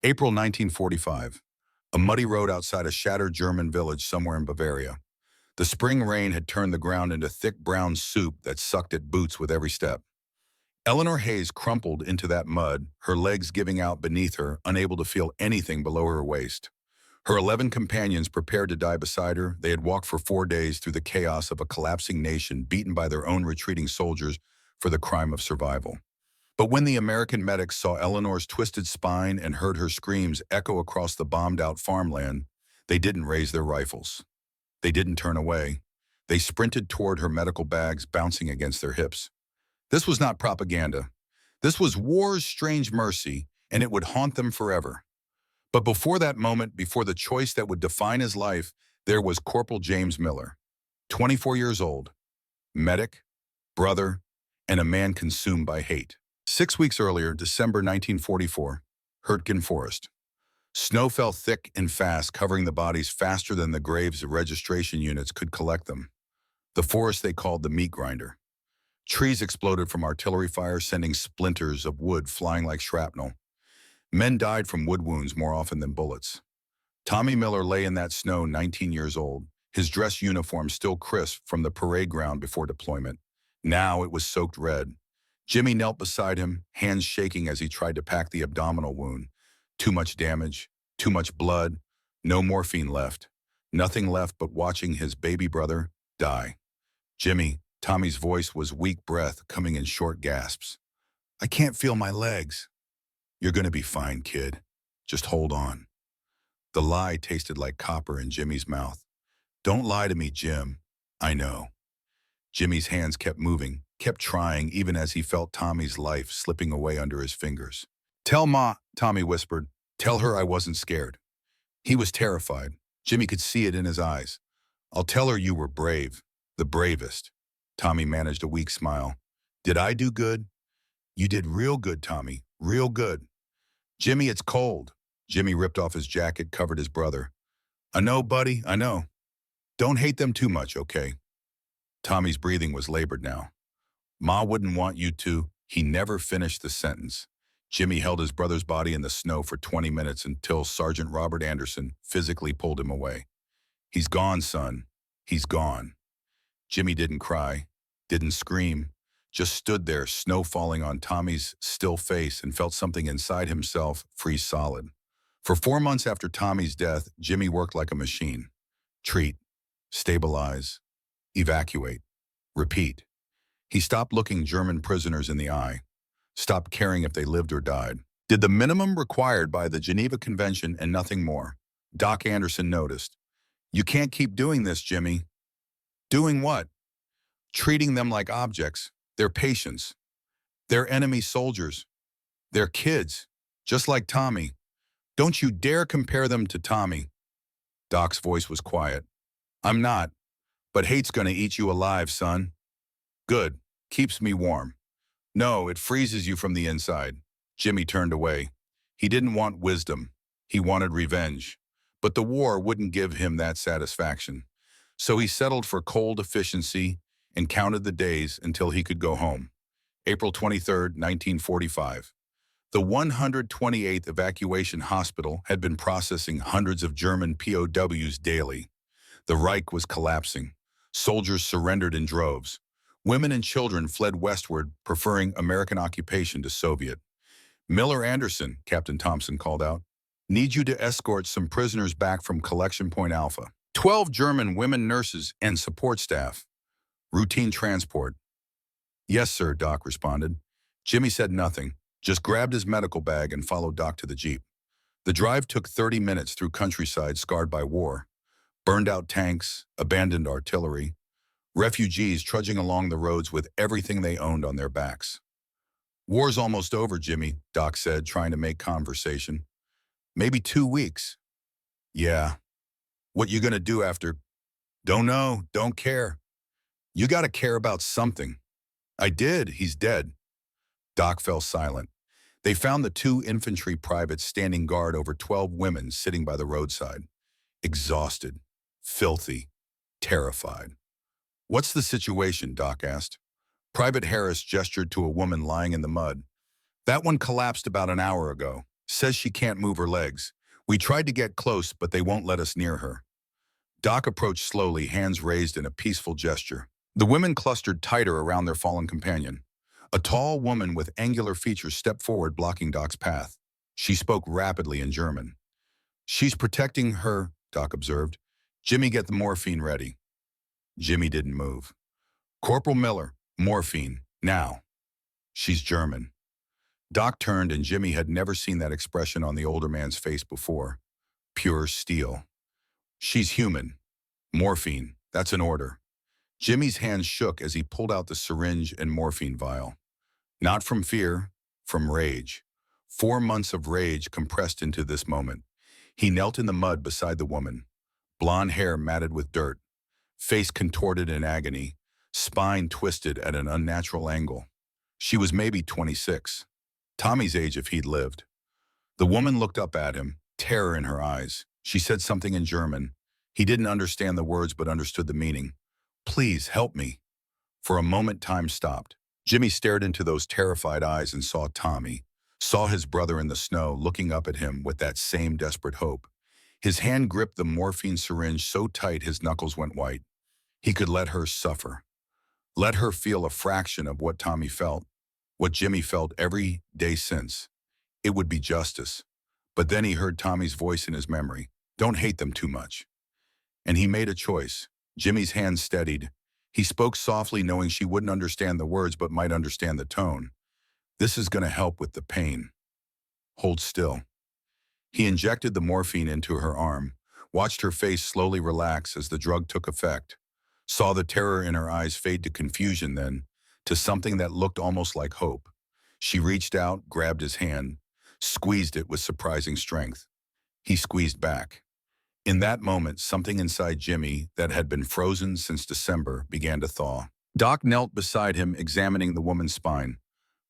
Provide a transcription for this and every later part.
April 1945. A muddy road outside a shattered German village somewhere in Bavaria. The spring rain had turned the ground into thick brown soup that sucked at boots with every step. Eleanor Hayes crumpled into that mud, her legs giving out beneath her, unable to feel anything below her waist. Her 11 companions prepared to die beside her. They had walked for 4 days through the chaos of a collapsing nation beaten by their own retreating soldiers for the crime of survival. But when the American medics saw Eleanor's twisted spine and heard her screams echo across the bombed-out farmland, they didn't raise their rifles. They didn't turn away. They sprinted toward her medical bags, bouncing against their hips. This was not propaganda. This was war's strange mercy, and it would haunt them forever. But before that moment, before the choice that would define his life, there was Corporal James Miller, 24 years old, medic, brother, and a man consumed by hate. 6 weeks earlier, December 1944, Hurtgen Forest. Snow fell thick and fast, covering the bodies faster than the graves of registration units could collect them. The forest they called the meat grinder. Trees exploded from artillery fire, sending splinters of wood flying like shrapnel. Men died from wood wounds more often than bullets. Tommy Miller lay in that snow, 19 years old, his dress uniform still crisp from the parade ground before deployment. Now it was soaked red. Jimmy knelt beside him, hands shaking as he tried to pack the abdominal wound. Too much damage, too much blood, no morphine left. Nothing left but watching his baby brother die. Jimmy, Tommy's voice was weak breath coming in short gasps. I can't feel my legs. You're gonna be fine, kid. Just hold on. The lie tasted like copper in Jimmy's mouth. Don't lie to me, Jim. I know. Jimmy's hands kept moving, kept trying, even as he felt Tommy's life slipping away under his fingers. Tell Ma, Tommy whispered. Tell her I wasn't scared. He was terrified. Jimmy could see it in his eyes. I'll tell her you were brave, the bravest. Tommy managed a weak smile. Did I do good? You did real good, Tommy, real good. Jimmy, it's cold. Jimmy ripped off his jacket, covered his brother. I know, buddy, I know. Don't hate them too much, okay? Tommy's breathing was labored now. Ma wouldn't want you to. He never finished the sentence. Jimmy held his brother's body in the snow for 20 minutes until Sergeant Robert Anderson physically pulled him away. He's gone, son. He's gone. Jimmy didn't cry, didn't scream, just stood there, snow falling on Tommy's still face, and felt something inside himself freeze solid. For 4 months after Tommy's death, Jimmy worked like a machine. Treat, stabilize, evacuate, repeat. He stopped looking German prisoners in the eye, stopped caring if they lived or died. Did the minimum required by the Geneva Convention and nothing more. Doc Anderson noticed. You can't keep doing this, Jimmy. Doing what? Treating them like objects. They're patients. They're enemy soldiers. They're kids, just like Tommy. Don't you dare compare them to Tommy. Doc's voice was quiet. I'm not, but hate's gonna eat you alive, son. Good, keeps me warm. No, it freezes you from the inside. Jimmy turned away. He didn't want wisdom. He wanted revenge. But the war wouldn't give him that satisfaction. So he settled for cold efficiency and counted the days until he could go home. April 23, 1945. The 128th Evacuation Hospital had been processing hundreds of German POWs daily. The Reich was collapsing. Soldiers surrendered in droves. Women and children fled westward, preferring American occupation to Soviet. Miller Anderson, Captain Thompson called out, need you to escort some prisoners back from Collection Point Alpha. 12 German women nurses and support staff. Routine transport. Yes, sir, Doc responded. Jimmy said nothing, just grabbed his medical bag and followed Doc to the Jeep. The drive took 30 minutes through countryside scarred by war. Burned out tanks, abandoned artillery. Refugees trudging along the roads with everything they owned on their backs. War's almost over, Jimmy, Doc said, trying to make conversation. Maybe 2 weeks. Yeah. What you gonna do after? Don't know, don't care. You gotta care about something. I did, he's dead. Doc fell silent. They found the 2 infantry privates standing guard over 12 women sitting by the roadside. Exhausted, filthy, terrified. What's the situation, Doc asked. Private Harris gestured to a woman lying in the mud. That one collapsed about an hour ago. Says she can't move her legs. We tried to get close, but they won't let us near her. Doc approached slowly, hands raised in a peaceful gesture. The women clustered tighter around their fallen companion. A tall woman with angular features stepped forward, blocking Doc's path. She spoke rapidly in German. She's protecting her, Doc observed. Jimmy, get the morphine ready. Jimmy didn't move. Corporal Miller, morphine, now. She's German. Doc turned and Jimmy had never seen that expression on the older man's face before. Pure steel. She's human. Morphine, that's an order. Jimmy's hands shook as he pulled out the syringe and morphine vial. Not from fear, from rage. 4 months of rage compressed into this moment. He knelt in the mud beside the woman. Blonde hair matted with dirt. Face contorted in agony. Spine twisted at an unnatural angle. She was maybe 26. Tommy's age if he'd lived. The woman looked up at him, terror in her eyes. She said something in German. He didn't understand the words but understood the meaning. Please, help me. For a moment, time stopped. Jimmy stared into those terrified eyes and saw Tommy. Saw his brother in the snow looking up at him with that same desperate hope. His hand gripped the morphine syringe so tight his knuckles went white. He could let her suffer. Let her feel a fraction of what Tommy felt. What Jimmy felt every day since. It would be justice. But then he heard Tommy's voice in his memory. Don't hate them too much. And he made a choice. Jimmy's hand steadied. He spoke softly, knowing she wouldn't understand the words but might understand the tone. This is going to help with the pain. Hold still. He injected the morphine into her arm, watched her face slowly relax as the drug took effect, saw the terror in her eyes fade to confusion then, to something that looked almost like hope. She reached out, grabbed his hand, squeezed it with surprising strength. He squeezed back. In that moment, something inside Jimmy that had been frozen since December began to thaw. Doc knelt beside him, examining the woman's spine.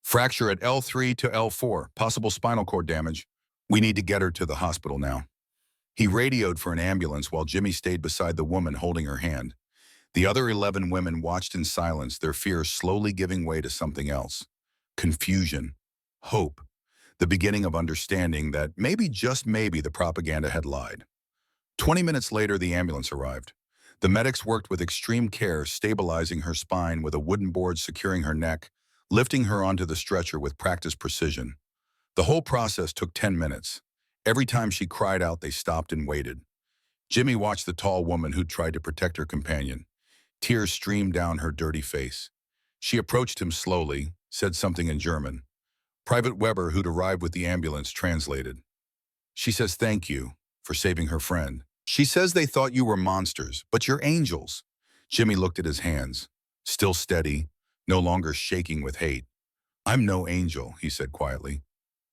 Fracture at L3 to L4, possible spinal cord damage. We need to get her to the hospital now. He radioed for an ambulance while Jimmy stayed beside the woman holding her hand. The other 11 women watched in silence, their fear slowly giving way to something else. Confusion. Hope. The beginning of understanding that maybe, just maybe, the propaganda had lied. 20 minutes later, the ambulance arrived. The medics worked with extreme care, stabilizing her spine with a wooden board securing her neck, lifting her onto the stretcher with practiced precision. The whole process took 10 minutes. Every time she cried out, they stopped and waited. Jimmy watched the tall woman who'd tried to protect her companion. Tears streamed down her dirty face. She approached him slowly, said something in German. Private Weber, who'd arrived with the ambulance, translated. She says thank you for saving her friend. She says they thought you were monsters, but you're angels. Jimmy looked at his hands, still steady, no longer shaking with hate. I'm no angel, he said quietly.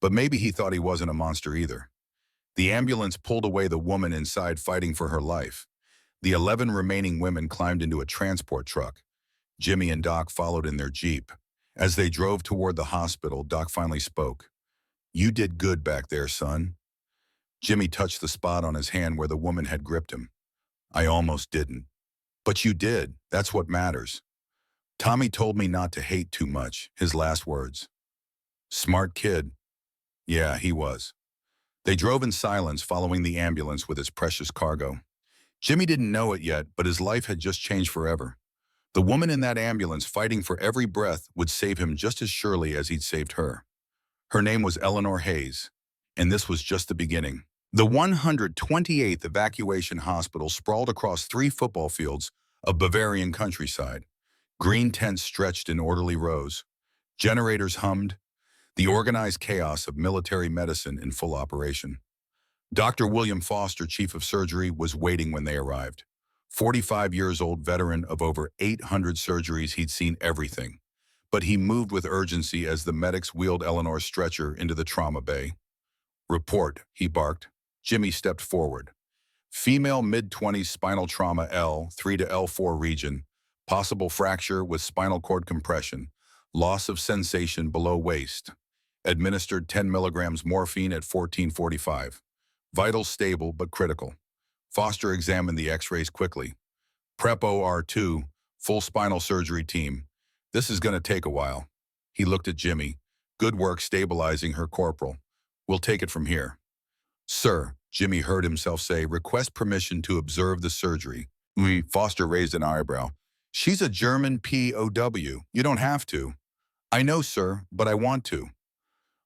But maybe he thought he wasn't a monster either. The ambulance pulled away, the woman inside fighting for her life. The 11 remaining women climbed into a transport truck. Jimmy and Doc followed in their Jeep. As they drove toward the hospital, Doc finally spoke. You did good back there, son. Jimmy touched the spot on his hand where the woman had gripped him. I almost didn't. But you did. That's what matters. Tommy told me not to hate too much, his last words. Smart kid. Yeah, he was. They drove in silence, following the ambulance with its precious cargo. Jimmy didn't know it yet, but his life had just changed forever. The woman in that ambulance, fighting for every breath, would save him just as surely as he'd saved her. Her name was Eleanor Hayes, and this was just the beginning. The 128th Evacuation Hospital sprawled across 3 football fields of Bavarian countryside. Green tents stretched in orderly rows. Generators hummed, the organized chaos of military medicine in full operation. Dr. William Foster, chief of surgery, was waiting when they arrived. 45 years old veteran of over 800 surgeries, he'd seen everything. But he moved with urgency as the medics wheeled Eleanor's stretcher into the trauma bay. Report, he barked. Jimmy stepped forward. Female mid-20s spinal trauma L3 to L4 region. Possible fracture with spinal cord compression. Loss of sensation below waist. Administered 10 milligrams morphine at 14:45. Vitals stable but critical. Foster examined the x-rays quickly. Prep OR2, full spinal surgery team. This is going to take a while. He looked at Jimmy. Good work stabilizing her, Corporal. We'll take it from here. Sir, Jimmy heard himself say, request permission to observe the surgery. Foster raised an eyebrow. She's a German POW. You don't have to. I know, sir, but I want to.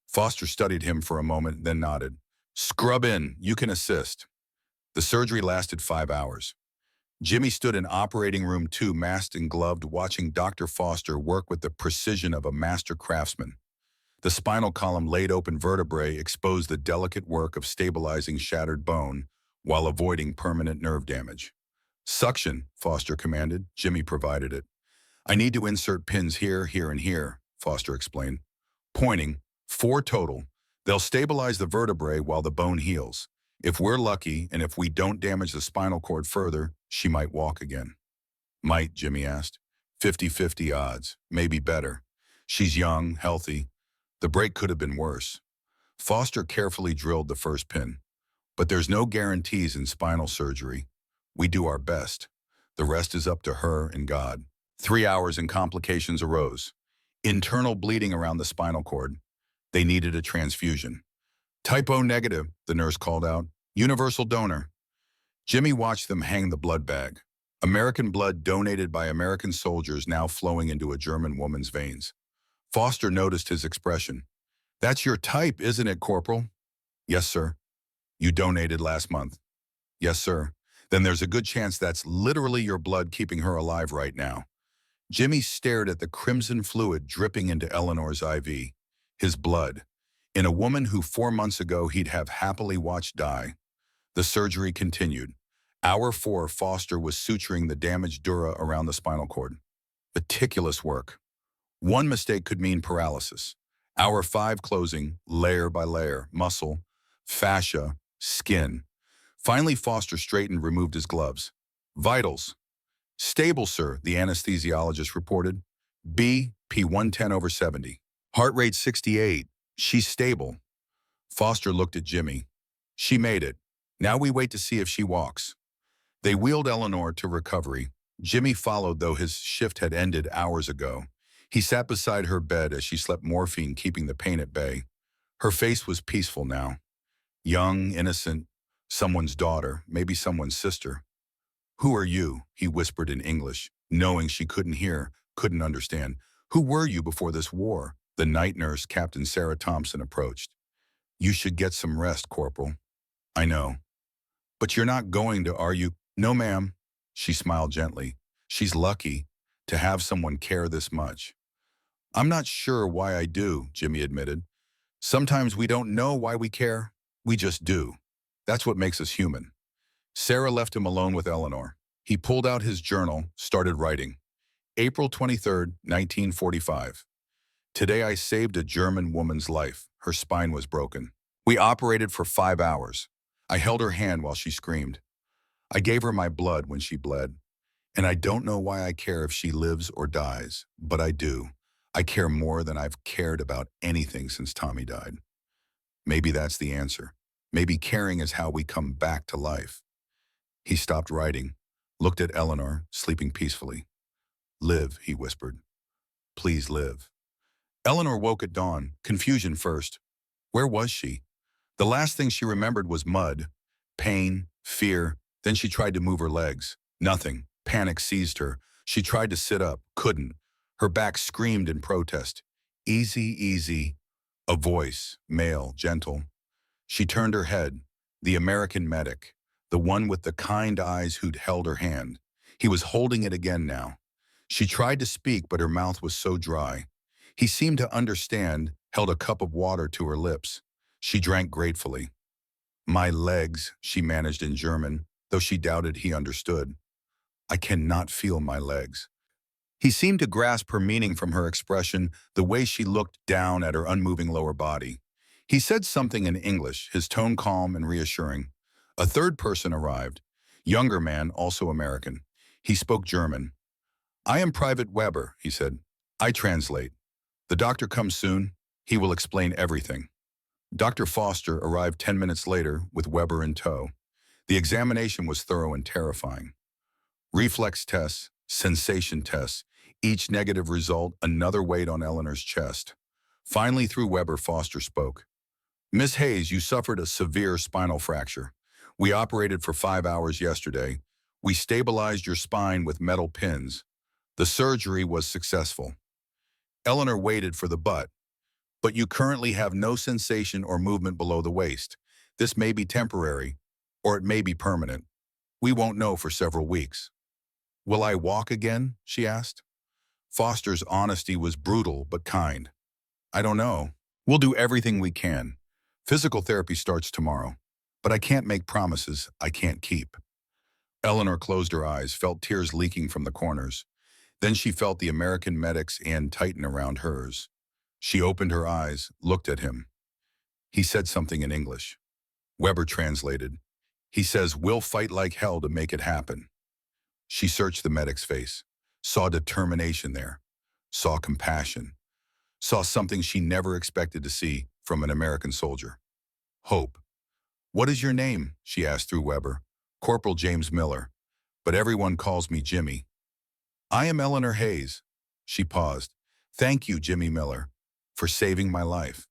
Foster studied him for a moment, then nodded. Scrub in. You can assist. The surgery lasted 5 hours. Jimmy stood in operating room 2, masked and gloved, watching Dr. Foster work with the precision of a master craftsman. The spinal column laid open vertebrae exposed the delicate work of stabilizing shattered bone while avoiding permanent nerve damage. Suction, Foster commanded. Jimmy provided it. I need to insert pins here, here, and here, Foster explained. Pointing, 4 total. They'll stabilize the vertebrae while the bone heals. If we're lucky, and if we don't damage the spinal cord further, she might walk again. Might, Jimmy asked. 50-50 odds, maybe better. She's young, healthy. The break could have been worse. Foster carefully drilled the first pin. But there's no guarantees in spinal surgery. We do our best. The rest is up to her and God. 3 hours and complications arose. Internal bleeding around the spinal cord. They needed a transfusion. Type O negative, the nurse called out. Universal donor. Jimmy watched them hang the blood bag. American blood donated by American soldiers now flowing into a German woman's veins. Foster noticed his expression. That's your type, isn't it, Corporal? Yes, sir. You donated last month. Yes, sir. Then there's a good chance that's literally your blood keeping her alive right now. Jimmy stared at the crimson fluid dripping into Eleanor's IV. His blood. In a woman who 4 months ago he'd have happily watched die. The surgery continued. Hour 4, Foster was suturing the damaged dura around the spinal cord. Meticulous work. One mistake could mean paralysis. Hour 5 closing, layer by layer, muscle, fascia, skin. Finally, Foster straightened, removed his gloves. Vitals. Stable, sir, the anesthesiologist reported. BP 110/70. Heart rate 68. She's stable. Foster looked at Jimmy. She made it. Now we wait to see if she walks. They wheeled Eleanor to recovery. Jimmy followed, though his shift had ended hours ago. He sat beside her bed as she slept morphine, keeping the pain at bay. Her face was peaceful now. Young, innocent, someone's daughter, maybe someone's sister. Who are you? He whispered in English, knowing she couldn't hear, couldn't understand. Who were you before this war? The night nurse, Captain Sarah Thompson, approached. You should get some rest, Corporal. I know. But you're not going to, are you? No, ma'am. She smiled gently. She's lucky to have someone care this much. I'm not sure why I do, Jimmy admitted. Sometimes we don't know why we care. We just do. That's what makes us human. Sarah left him alone with Eleanor. He pulled out his journal, started writing. April 23rd, 1945. Today I saved a German woman's life. Her spine was broken. We operated for 5 hours. I held her hand while she screamed. I gave her my blood when she bled. And I don't know why I care if she lives or dies, but I do. I care more than I've cared about anything since Tommy died. Maybe that's the answer. Maybe caring is how we come back to life. He stopped writing, looked at Eleanor, sleeping peacefully. Live, he whispered. Please live. Eleanor woke at dawn, confusion first. Where was she? The last thing she remembered was mud, pain, fear. Then she tried to move her legs. Nothing. Panic seized her. She tried to sit up, couldn't. Her back screamed in protest. Easy, easy. A voice, male, gentle. She turned her head. The American medic, the one with the kind eyes who'd held her hand. He was holding it again now. She tried to speak, but her mouth was so dry. He seemed to understand, held a cup of water to her lips. She drank gratefully. My legs, she managed in German, though she doubted he understood. I cannot feel my legs. He seemed to grasp her meaning from her expression, the way she looked down at her unmoving lower body. He said something in English, his tone calm and reassuring. A third person arrived. Younger man, also American. He spoke German. I am Private Weber, he said. I translate. The doctor comes soon. He will explain everything. Dr. Foster arrived 10 minutes later with Weber in tow. The examination was thorough and terrifying. Reflex tests, sensation tests, each negative result another weight on Eleanor's chest. Finally, through Weber, Foster spoke. Miss Hayes, you suffered a severe spinal fracture. We operated for 5 hours yesterday. We stabilized your spine with metal pins. The surgery was successful. Eleanor waited for the but you currently have no sensation or movement below the waist. This may be temporary, or it may be permanent. We won't know for several weeks. Will I walk again? She asked. Foster's honesty was brutal but kind. I don't know. We'll do everything we can. Physical therapy starts tomorrow, but I can't make promises I can't keep. Eleanor closed her eyes, felt tears leaking from the corners. Then she felt the American medic's hand tighten around hers. She opened her eyes, looked at him. He said something in English. Weber translated. He says, we'll fight like hell to make it happen. She searched the medic's face, saw determination there, saw compassion, saw something she never expected to see from an American soldier. Hope. What is your name? She asked through Weber. Corporal James Miller, but everyone calls me Jimmy. I am Eleanor Hayes. She paused. Thank you, Jimmy Miller, for saving my life.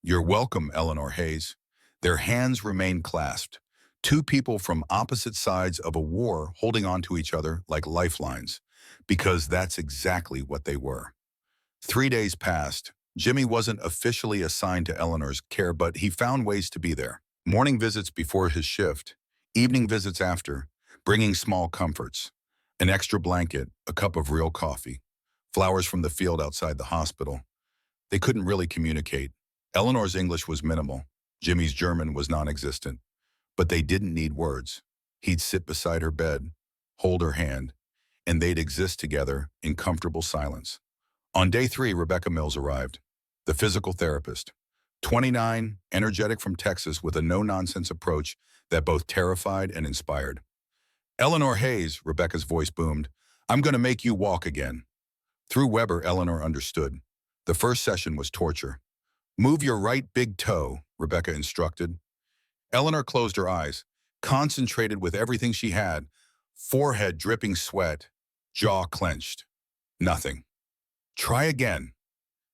You're welcome, Eleanor Hayes. Their hands remained clasped. Two people from opposite sides of a war holding on to each other like lifelines, because that's exactly what they were. 3 days passed. Jimmy wasn't officially assigned to Eleanor's care, but he found ways to be there. Morning visits before his shift, evening visits after, bringing small comforts, an extra blanket, a cup of real coffee, flowers from the field outside the hospital. They couldn't really communicate. Eleanor's English was minimal. Jimmy's German was non-existent. But they didn't need words. He'd sit beside her bed, hold her hand, and they'd exist together in comfortable silence. On day 3, Rebecca Mills arrived, the physical therapist. 29, energetic from Texas with a no-nonsense approach that both terrified and inspired. Eleanor Hayes, Rebecca's voice boomed, I'm going to make you walk again. Through Weber, Eleanor understood. The first session was torture. Move your right big toe, Rebecca instructed. Eleanor closed her eyes, concentrated with everything she had, forehead dripping sweat, jaw clenched. Nothing. Try again.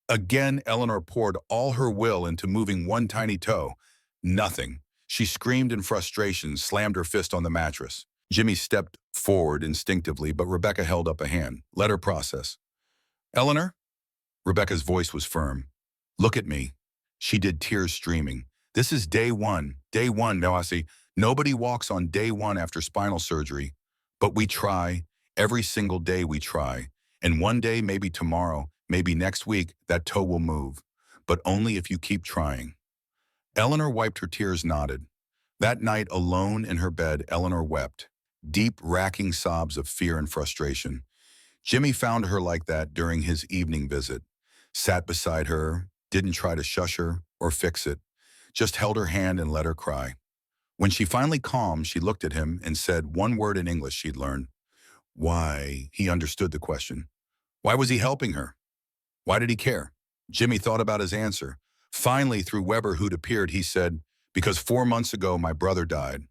Again, Eleanor poured all her will into moving one tiny toe. Nothing. She screamed in frustration, slammed her fist on the mattress. Jimmy stepped forward instinctively, but Rebecca held up a hand. Let her process. Eleanor? Rebecca's voice was firm. Look at me. She did, tears streaming. This is day 1. Day 1, now I see. Nobody walks on day 1 after spinal surgery. But we try. Every single day we try. And one day, maybe tomorrow, maybe next week, that toe will move. But only if you keep trying. Eleanor wiped her tears, nodded. That night, alone in her bed, Eleanor wept. Deep, racking sobs of fear and frustration. Jimmy found her like that during his evening visit. Sat beside her, didn't try to shush her or fix it. Just held her hand and let her cry. When she finally calmed, she looked at him and said one word in English she'd learned. Why? He understood the question. Why was he helping her? Why did he care? Jimmy thought about his answer. Finally, through Weber, who'd appeared, he said, because 4 months ago my brother died,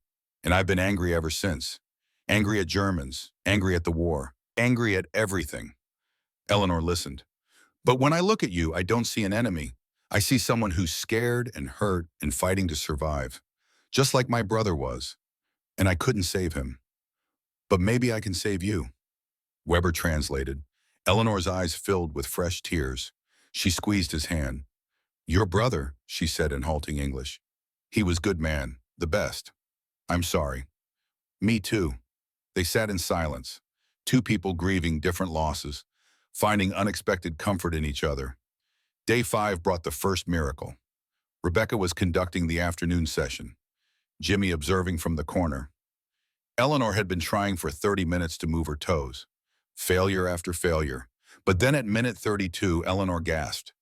and I've been angry ever since. Angry at Germans, angry at the war, angry at everything. Eleanor listened. But when I look at you, I don't see an enemy. I see someone who's scared and hurt and fighting to survive, just like my brother was. And I couldn't save him. But maybe I can save you. Weber translated. Eleanor's eyes filled with fresh tears. She squeezed his hand. Your brother, she said in halting English. He was good man, the best. I'm sorry. Me too. They sat in silence, two people grieving different losses, finding unexpected comfort in each other. Day 5 brought the first miracle. Rebecca was conducting the afternoon session, Jimmy observing from the corner. Eleanor had been trying for 30 minutes to move her toes. Failure after failure. But then at minute 32, Eleanor gasped.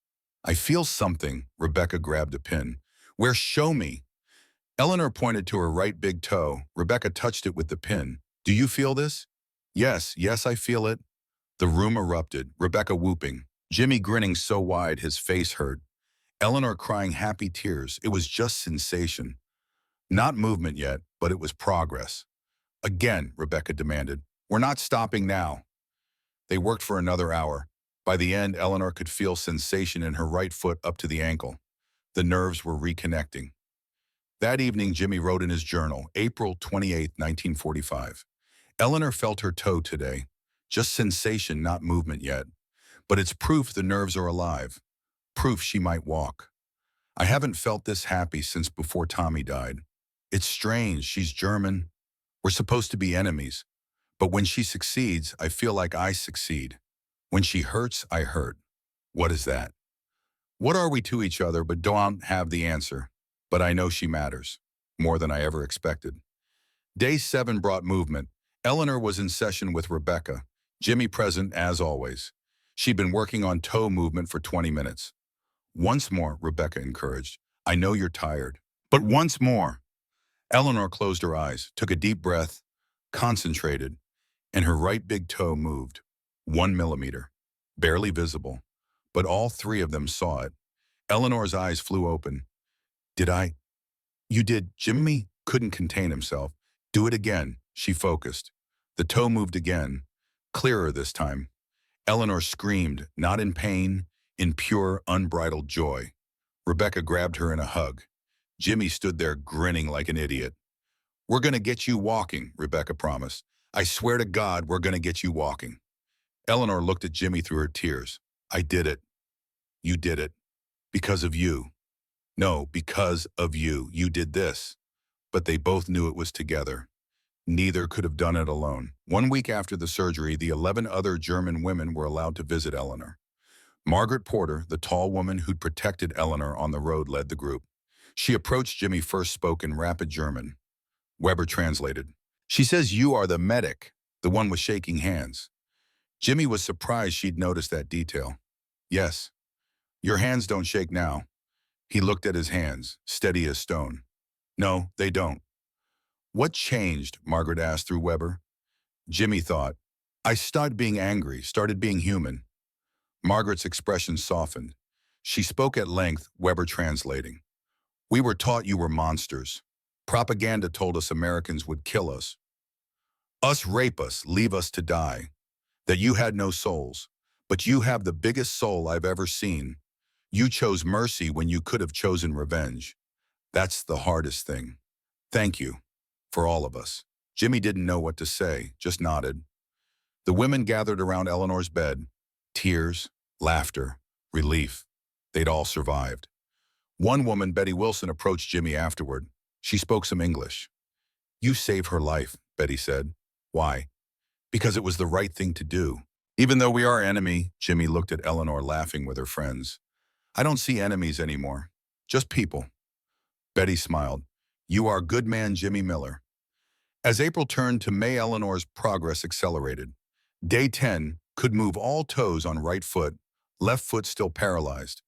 I feel something. Rebecca grabbed a pin. Where? Show me. Eleanor pointed to her right big toe. Rebecca touched it with the pin. Do you feel this? Yes, I feel it. The room erupted, Rebecca whooping. Jimmy grinning so wide his face hurt. Eleanor crying happy tears. It was just sensation. Not movement yet, but it was progress. Again, Rebecca demanded. We're not stopping now. They worked for another hour. By the end, Eleanor could feel sensation in her right foot up to the ankle. The nerves were reconnecting. That evening, Jimmy wrote in his journal, April 28, 1945. Eleanor felt her toe today. Just sensation, not movement yet. But it's proof the nerves are alive. Proof she might walk. I haven't felt this happy since before Tommy died. It's strange, she's German. We're supposed to be enemies. But when she succeeds, I feel like I succeed. When she hurts, I hurt. What is that? What are we to each other but don't have the answer? But I know she matters. More than I ever expected. Day 7 brought movement. Eleanor was in session with Rebecca. Jimmy present as always. She'd been working on toe movement for 20 minutes. Once more, Rebecca encouraged. I know you're tired. But once more. Eleanor closed her eyes, took a deep breath, concentrated, and her right big toe moved. 1 millimeter. Barely visible. But all 3 of them saw it. Eleanor's eyes flew open. You did. Jimmy couldn't contain himself. Do it again. She focused. The toe moved again. Clearer this time. Eleanor screamed, not in pain, in pure, unbridled joy. Rebecca grabbed her in a hug. Jimmy stood there grinning like an idiot. We're going to get you walking, Rebecca promised. I swear to God, we're going to get you walking. Eleanor looked at Jimmy through her tears. I did it. You did it. Because of you. No, because of you. You did this. But they both knew it was together. Neither could have done it alone. 1 week after the surgery, the 11 other German women were allowed to visit Eleanor. Margaret Porter, the tall woman who'd protected Eleanor on the road, led the group. She approached Jimmy, first spoke in rapid German. Weber translated. She says you are the medic, the one with shaking hands. Jimmy was surprised she'd noticed that detail. Yes. Your hands don't shake now. He looked at his hands, steady as stone. No, they don't. What changed? Margaret asked through Weber. Jimmy thought. I stopped being angry, started being human. Margaret's expression softened. She spoke at length, Weber translating. We were taught you were monsters. Propaganda told us Americans would kill us. Us rape us, leave us to die. That you had no souls. But you have the biggest soul I've ever seen. You chose mercy when you could have chosen revenge. That's the hardest thing. Thank you. For all of us. Jimmy didn't know what to say, just nodded. The women gathered around Eleanor's bed. Tears, laughter, relief. They'd all survived. One woman, Betty Wilson, approached Jimmy afterward. She spoke some English. You saved her life, Betty said. Why? Because it was the right thing to do. Even though we are enemy, Jimmy looked at Eleanor laughing with her friends. I don't see enemies anymore. Just people. Betty smiled. You are good man, Jimmy Miller. As April turned to May, Eleanor's progress accelerated. Day 10 could move all toes on right foot, left foot still paralyzed.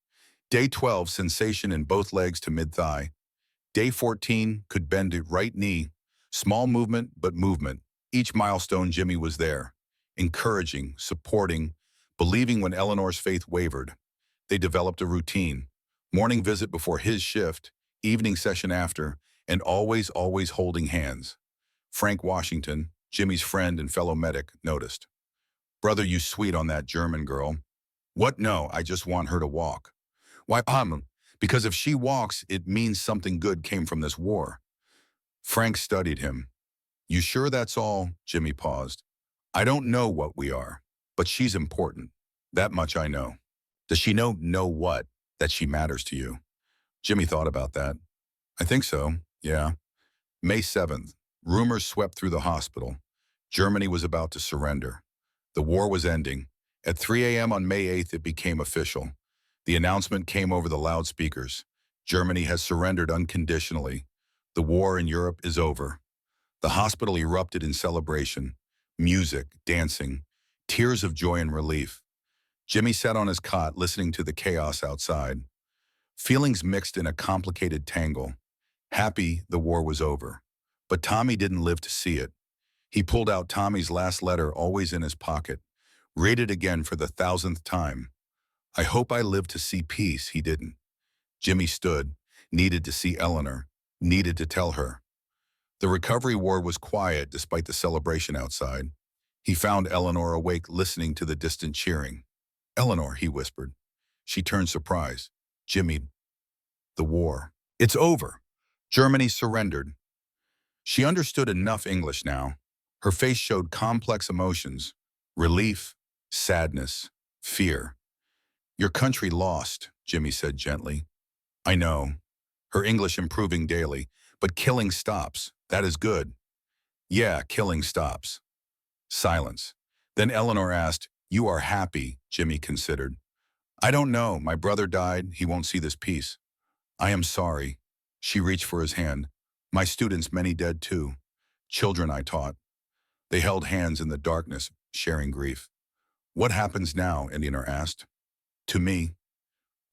Day 12, sensation in both legs to mid-thigh. Day 14 could bend to right knee. Small movement, but movement. Each milestone, Jimmy was there. Encouraging, supporting, believing when Eleanor's faith wavered. They developed a routine. Morning visit before his shift, evening session after, and always holding hands. Frank Washington, Jimmy's friend and fellow medic, noticed. Brother, you sweet on that German girl. What? No, I just want her to walk. Why, because if she walks, it means something good came from this war. Frank studied him. You sure that's all? Jimmy paused. I don't know what we are, but she's important. That much I know. Does she know what? That she matters to you? Jimmy thought about that. I think so, yeah. May 7th. Rumors swept through the hospital. Germany was about to surrender. The war was ending. At 3 a.m. on May 8th, it became official. The announcement came over the loudspeakers. Germany has surrendered unconditionally. The war in Europe is over. The hospital erupted in celebration. Music, dancing, tears of joy and relief. Jimmy sat on his cot listening to the chaos outside. Feelings mixed in a complicated tangle. Happy the war was over. But Tommy didn't live to see it. He pulled out Tommy's last letter, always in his pocket. Read it again for the 1,000th time. I hope I live to see peace. He didn't. Jimmy stood, needed to see Eleanor, needed to tell her. The recovery ward was quiet despite the celebration outside. He found Eleanor awake, listening to the distant cheering. Eleanor, he whispered. She turned surprised. Jimmy, The war. It's over. Germany surrendered. She understood enough English now. Her face showed complex emotions: relief, sadness, fear. Your country lost, Jimmy said gently. I know. Her English improving daily. But killing stops. That is good. Yeah, killing stops. Silence. Then Eleanor asked, You are happy, Jimmy considered. I don't know. My brother died. He won't see this piece. I am sorry. She reached for his hand. My students, many dead too. Children I taught. They held hands in the darkness, sharing grief. What happens now? Eleanor asked. To me,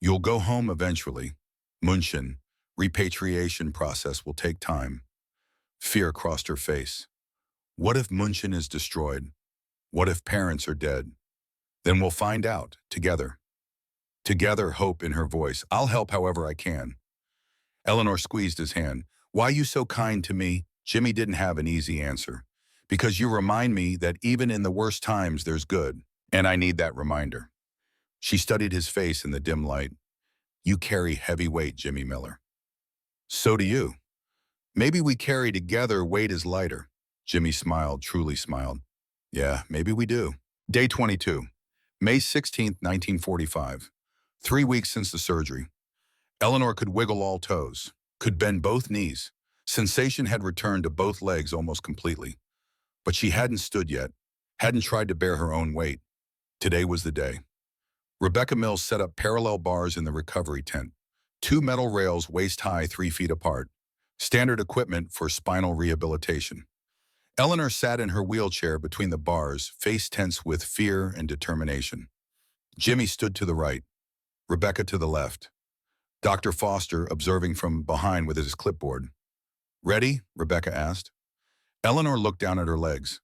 you'll go home eventually. München, repatriation process will take time. Fear crossed her face. What if München is destroyed? What if parents are dead? Then we'll find out, together. Together, hope in her voice. I'll help however I can. Eleanor squeezed his hand. Why you so kind to me? Jimmy didn't have an easy answer. Because you remind me that even in the worst times there's good, and I need that reminder. She studied his face in the dim light. You carry heavy weight, Jimmy Miller. So do you. Maybe we carry together, weight is lighter. Jimmy smiled, truly smiled. Yeah, maybe we do. Day 22, May 16th, 1945. 3 weeks since the surgery. Eleanor could wiggle all toes, could bend both knees. Sensation had returned to both legs almost completely. But she hadn't stood yet, hadn't tried to bear her own weight. Today was the day. Rebecca Mills set up parallel bars in the recovery tent. 2 metal rails waist-high 3 feet apart. Standard equipment for spinal rehabilitation. Eleanor sat in her wheelchair between the bars, face tense with fear and determination. Jimmy stood to the right, Rebecca to the left. Dr. Foster observing from behind with his clipboard. Ready? Rebecca asked. Eleanor looked down at her legs.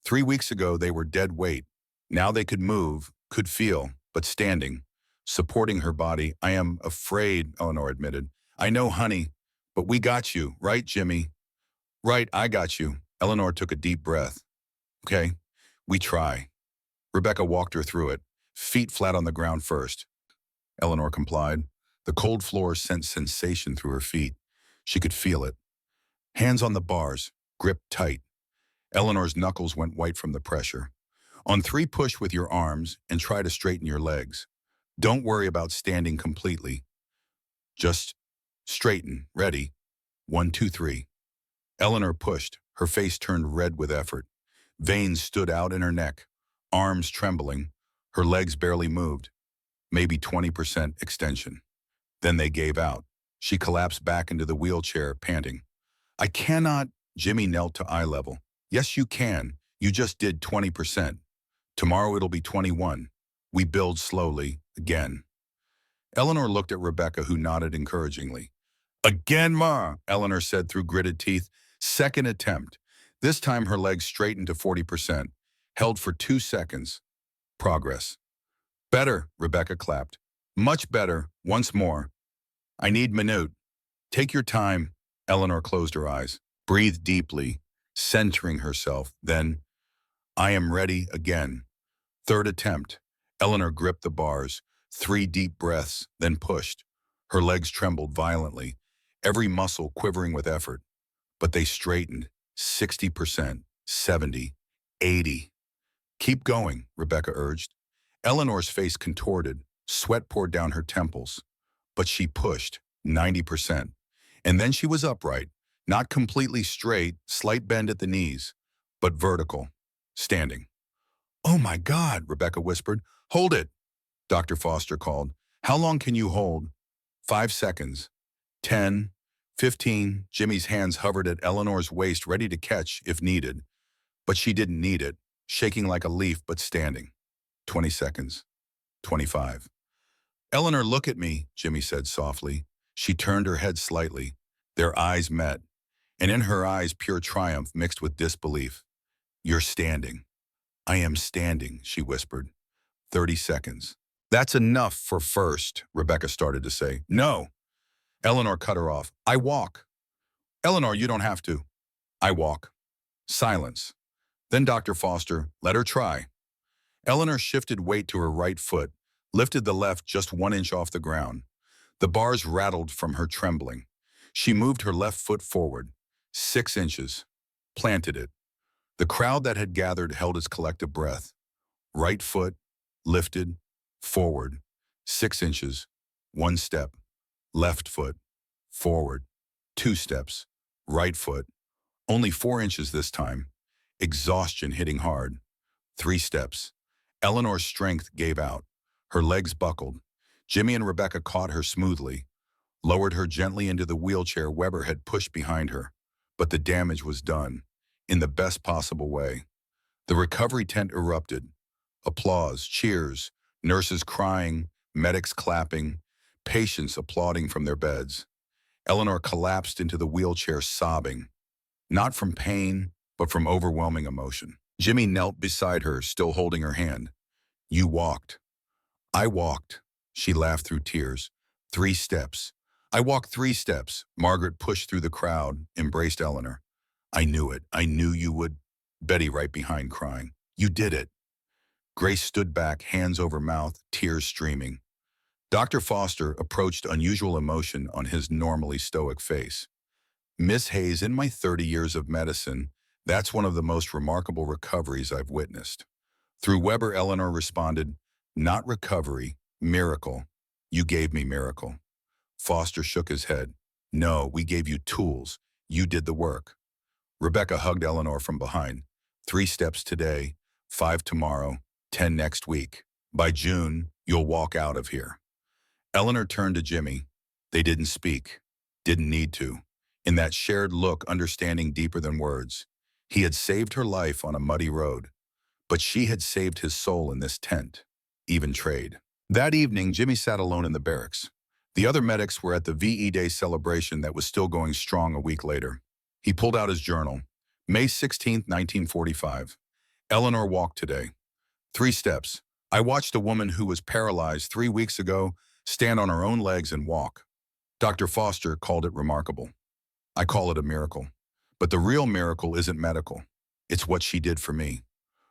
3 weeks ago, they were dead weight. Now they could move, could feel, but standing, supporting her body. I am afraid, Eleanor admitted. I know, honey, but we got you, right, Jimmy? Right, I got you. Eleanor took a deep breath. Okay, we try. Rebecca walked her through it, feet flat on the ground first. Eleanor complied. The cold floor sent sensation through her feet. She could feel it. Hands on the bars, gripped tight. Eleanor's knuckles went white from the pressure. On 3, push with your arms and try to straighten your legs. Don't worry about standing completely. Just straighten. Ready? 1, 2, 3. Eleanor pushed. Her face turned red with effort. Veins stood out in her neck. Arms trembling. Her legs barely moved. Maybe 20% extension. Then they gave out. She collapsed back into the wheelchair, panting. I cannot. Jimmy knelt to eye level. Yes, you can. You just did 20%. Tomorrow it'll be 21. We build slowly, again. Eleanor looked at Rebecca, who nodded encouragingly. Again, Ma, Eleanor said through gritted teeth. Second attempt. This time her legs straightened to 40%. Held for 2 seconds. Progress. Better, Rebecca clapped. Much better. Once more. I need minute. Take your time. Eleanor closed her eyes. Breathed deeply, centering herself. Then, I am ready again. Third attempt. Eleanor gripped the bars. 3 deep breaths, then pushed. Her legs trembled violently, every muscle quivering with effort. But they straightened. 60%, 70, 80. Keep going, Rebecca urged. Eleanor's face contorted. Sweat poured down her temples. But she pushed. 90%. And then she was upright. Not completely straight, slight bend at the knees, but vertical, standing. Oh my God, Rebecca whispered. Hold it, Dr. Foster called. How long can you hold? 5 seconds. 10, 15. Jimmy's hands hovered at Eleanor's waist, ready to catch if needed. But she didn't need it, shaking like a leaf but standing. 20 seconds. 25. Eleanor, look at me, Jimmy said softly. She turned her head slightly. Their eyes met, and in her eyes pure triumph mixed with disbelief. You're standing. I am standing, she whispered. 30 seconds. That's enough for first, Rebecca started to say. No. Eleanor cut her off. I walk. Eleanor, you don't have to. I walk. Silence. Then Dr. Foster, let her try. Eleanor shifted weight to her right foot, lifted the left just 1 inch off the ground. The bars rattled from her trembling. She moved her left foot forward, 6 inches, planted it. The crowd that had gathered held its collective breath. Right foot, lifted, forward, 6 inches, 1 step. Left foot, forward, 2 steps. Right foot, only 4 inches this time. Exhaustion hitting hard. 3 steps. Eleanor's strength gave out. Her legs buckled. Jimmy and Rebecca caught her smoothly, lowered her gently into the wheelchair Weber had pushed behind her. But the damage was done, in the best possible way. The recovery tent erupted. Applause, cheers, nurses crying, medics clapping, patients applauding from their beds. Eleanor collapsed into the wheelchair sobbing, not from pain, but from overwhelming emotion. Jimmy knelt beside her, still holding her hand. "You walked." "I walked." She laughed through tears. "3 steps." "I walked 3 steps." Margaret pushed through the crowd, embraced Eleanor. "I knew it. I knew you would." Betty right behind crying. "You did it." Grace stood back, hands over mouth, tears streaming. Dr. Foster approached unusual emotion on his normally stoic face. "Miss Hayes, in my 30 years of medicine, that's one of the most remarkable recoveries I've witnessed." Through Weber, Eleanor responded, "Not recovery, miracle. You gave me miracle." Foster shook his head. "No, we gave you tools. You did the work." Rebecca hugged Eleanor from behind. "3 steps today, 5 tomorrow, 10 next week. By June, you'll walk out of here." Eleanor turned to Jimmy. They didn't speak. Didn't need to. In that shared look, understanding deeper than words. He had saved her life on a muddy road, but she had saved his soul in this tent. Even trade. That evening, Jimmy sat alone in the barracks. The other medics were at the VE Day celebration that was still going strong a week later. He pulled out his journal. May 16th, 1945. Eleanor walked today. 3 steps. I watched a woman who was paralyzed 3 weeks ago stand on her own legs and walk. Dr. Foster called it remarkable. I call it a miracle. But the real miracle isn't medical. It's what she did for me.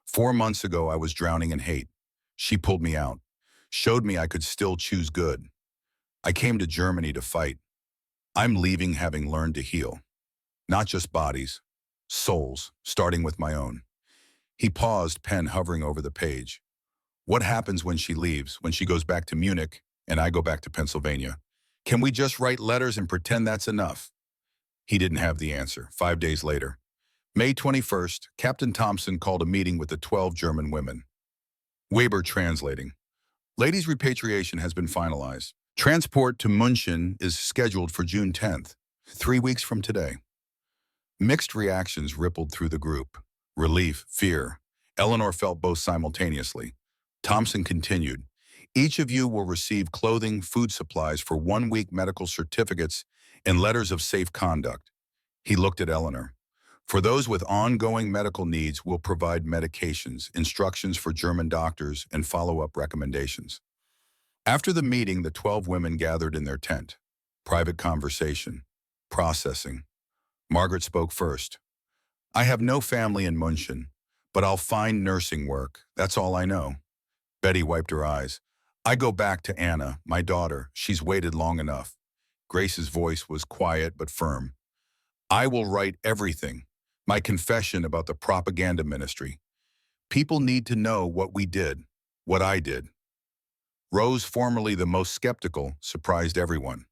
4 months ago, I was drowning in hate. She pulled me out, showed me I could still choose good. I came to Germany to fight. I'm leaving having learned to heal. Not just bodies, souls, starting with my own. He paused, pen hovering over the page. What happens when she leaves, when she goes back to Munich and I go back to Pennsylvania? Can we just write letters and pretend that's enough? He didn't have the answer. 5 days later, May 21st, Captain Thompson called a meeting with the 12 German women. Weber translating. Ladies' repatriation has been finalized. Transport to München is scheduled for June 10th, 3 weeks from today. Mixed reactions rippled through the group. Relief, fear. Eleanor felt both simultaneously. Thompson continued, each of you will receive clothing, food supplies for 1 week, medical certificates, and letters of safe conduct. He looked at Eleanor. For those with ongoing medical needs, we'll provide medications, instructions for German doctors, and follow-up recommendations. After the meeting, the 12 women gathered in their tent. Private conversation. Processing. Margaret spoke first. I have no family in München, but I'll find nursing work. That's all I know. Betty wiped her eyes. I go back to Anna, my daughter. She's waited long enough. Grace's voice was quiet but firm. I will write everything. My confession about the propaganda ministry. People need to know what we did, what I did. Rose, formerly the most skeptical, surprised everyone.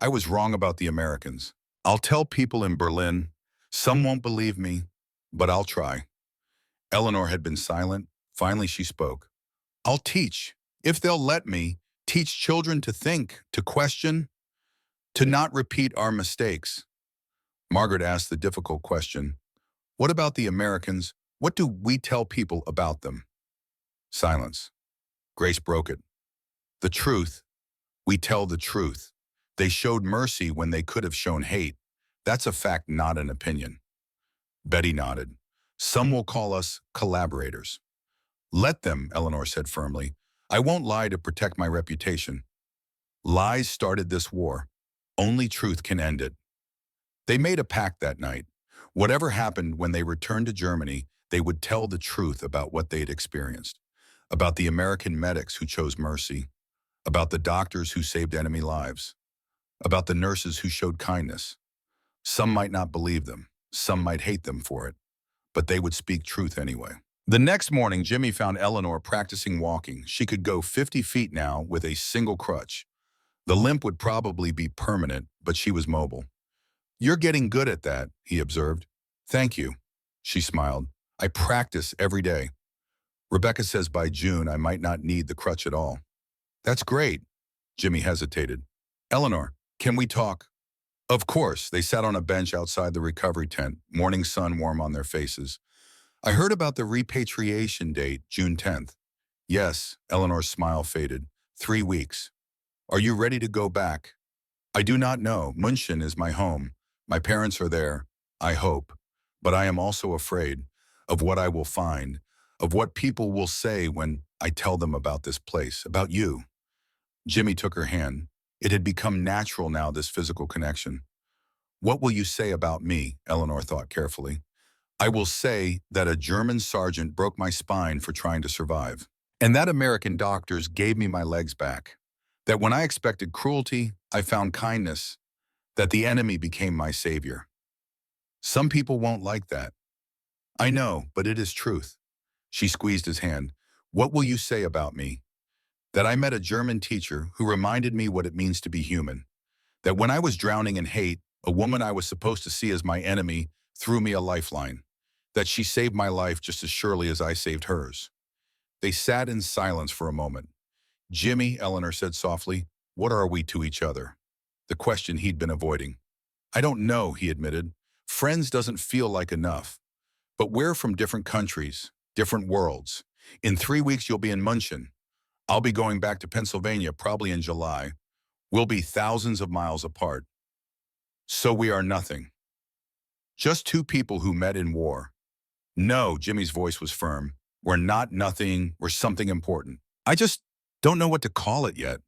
I was wrong about the Americans. I'll tell people in Berlin. Some won't believe me, but I'll try. Eleanor had been silent. Finally, she spoke. I'll teach, if they'll let me, teach children to think, to question, to not repeat our mistakes. Margaret asked the difficult question, what about the Americans? What do we tell people about them? Silence. Grace broke it. The truth. We tell the truth. They showed mercy when they could have shown hate. That's a fact, not an opinion. Betty nodded. Some will call us collaborators. Let them, Eleanor said firmly. I won't lie to protect my reputation. Lies started this war. Only truth can end it. They made a pact that night. Whatever happened when they returned to Germany, they would tell the truth about what they'd experienced, about the American medics who chose mercy, about the doctors who saved enemy lives, about the nurses who showed kindness. Some might not believe them, some might hate them for it, but they would speak truth anyway. The next morning, Jimmy found Eleanor practicing walking. She could go 50 feet now with a single crutch. The limp would probably be permanent, but she was mobile. "You're getting good at that," he observed. "Thank you," she smiled. "I practice every day. Rebecca says by June I might not need the crutch at all." "That's great." Jimmy hesitated. "Eleanor, can we talk?" Of course. They sat on a bench outside the recovery tent, morning sun warm on their faces. "I heard about the repatriation date, June 10th. "Yes," Eleanor's smile faded. 3 weeks. "Are you ready to go back?" "I do not know. München is my home. My parents are there, I hope. But I am also afraid of what I will find, of what people will say when I tell them about this place, about you." Jimmy took her hand. It had become natural now, this physical connection. "What will you say about me?" Eleanor thought carefully. "I will say that a German sergeant broke my spine for trying to survive, and that American doctors gave me my legs back. That when I expected cruelty, I found kindness. That the enemy became my savior. Some people won't like that. I know, but it is truth." She squeezed his hand. "What will you say about me? That I met a German teacher who reminded me what it means to be human. That when I was drowning in hate, a woman I was supposed to see as my enemy threw me a lifeline. That she saved my life just as surely as I saved hers." They sat in silence for a moment. "Jimmy," Eleanor said softly, "what are we to each other?" The question he'd been avoiding. "I don't know," he admitted. "Friends doesn't feel like enough. But we're from different countries, different worlds. In 3 weeks you'll be in München. I'll be going back to Pennsylvania probably in July. We'll be thousands of miles apart. So we are nothing. Just two people who met in war." "No," Jimmy's voice was firm. "We're not nothing, we're something important. I just don't know what to call it yet."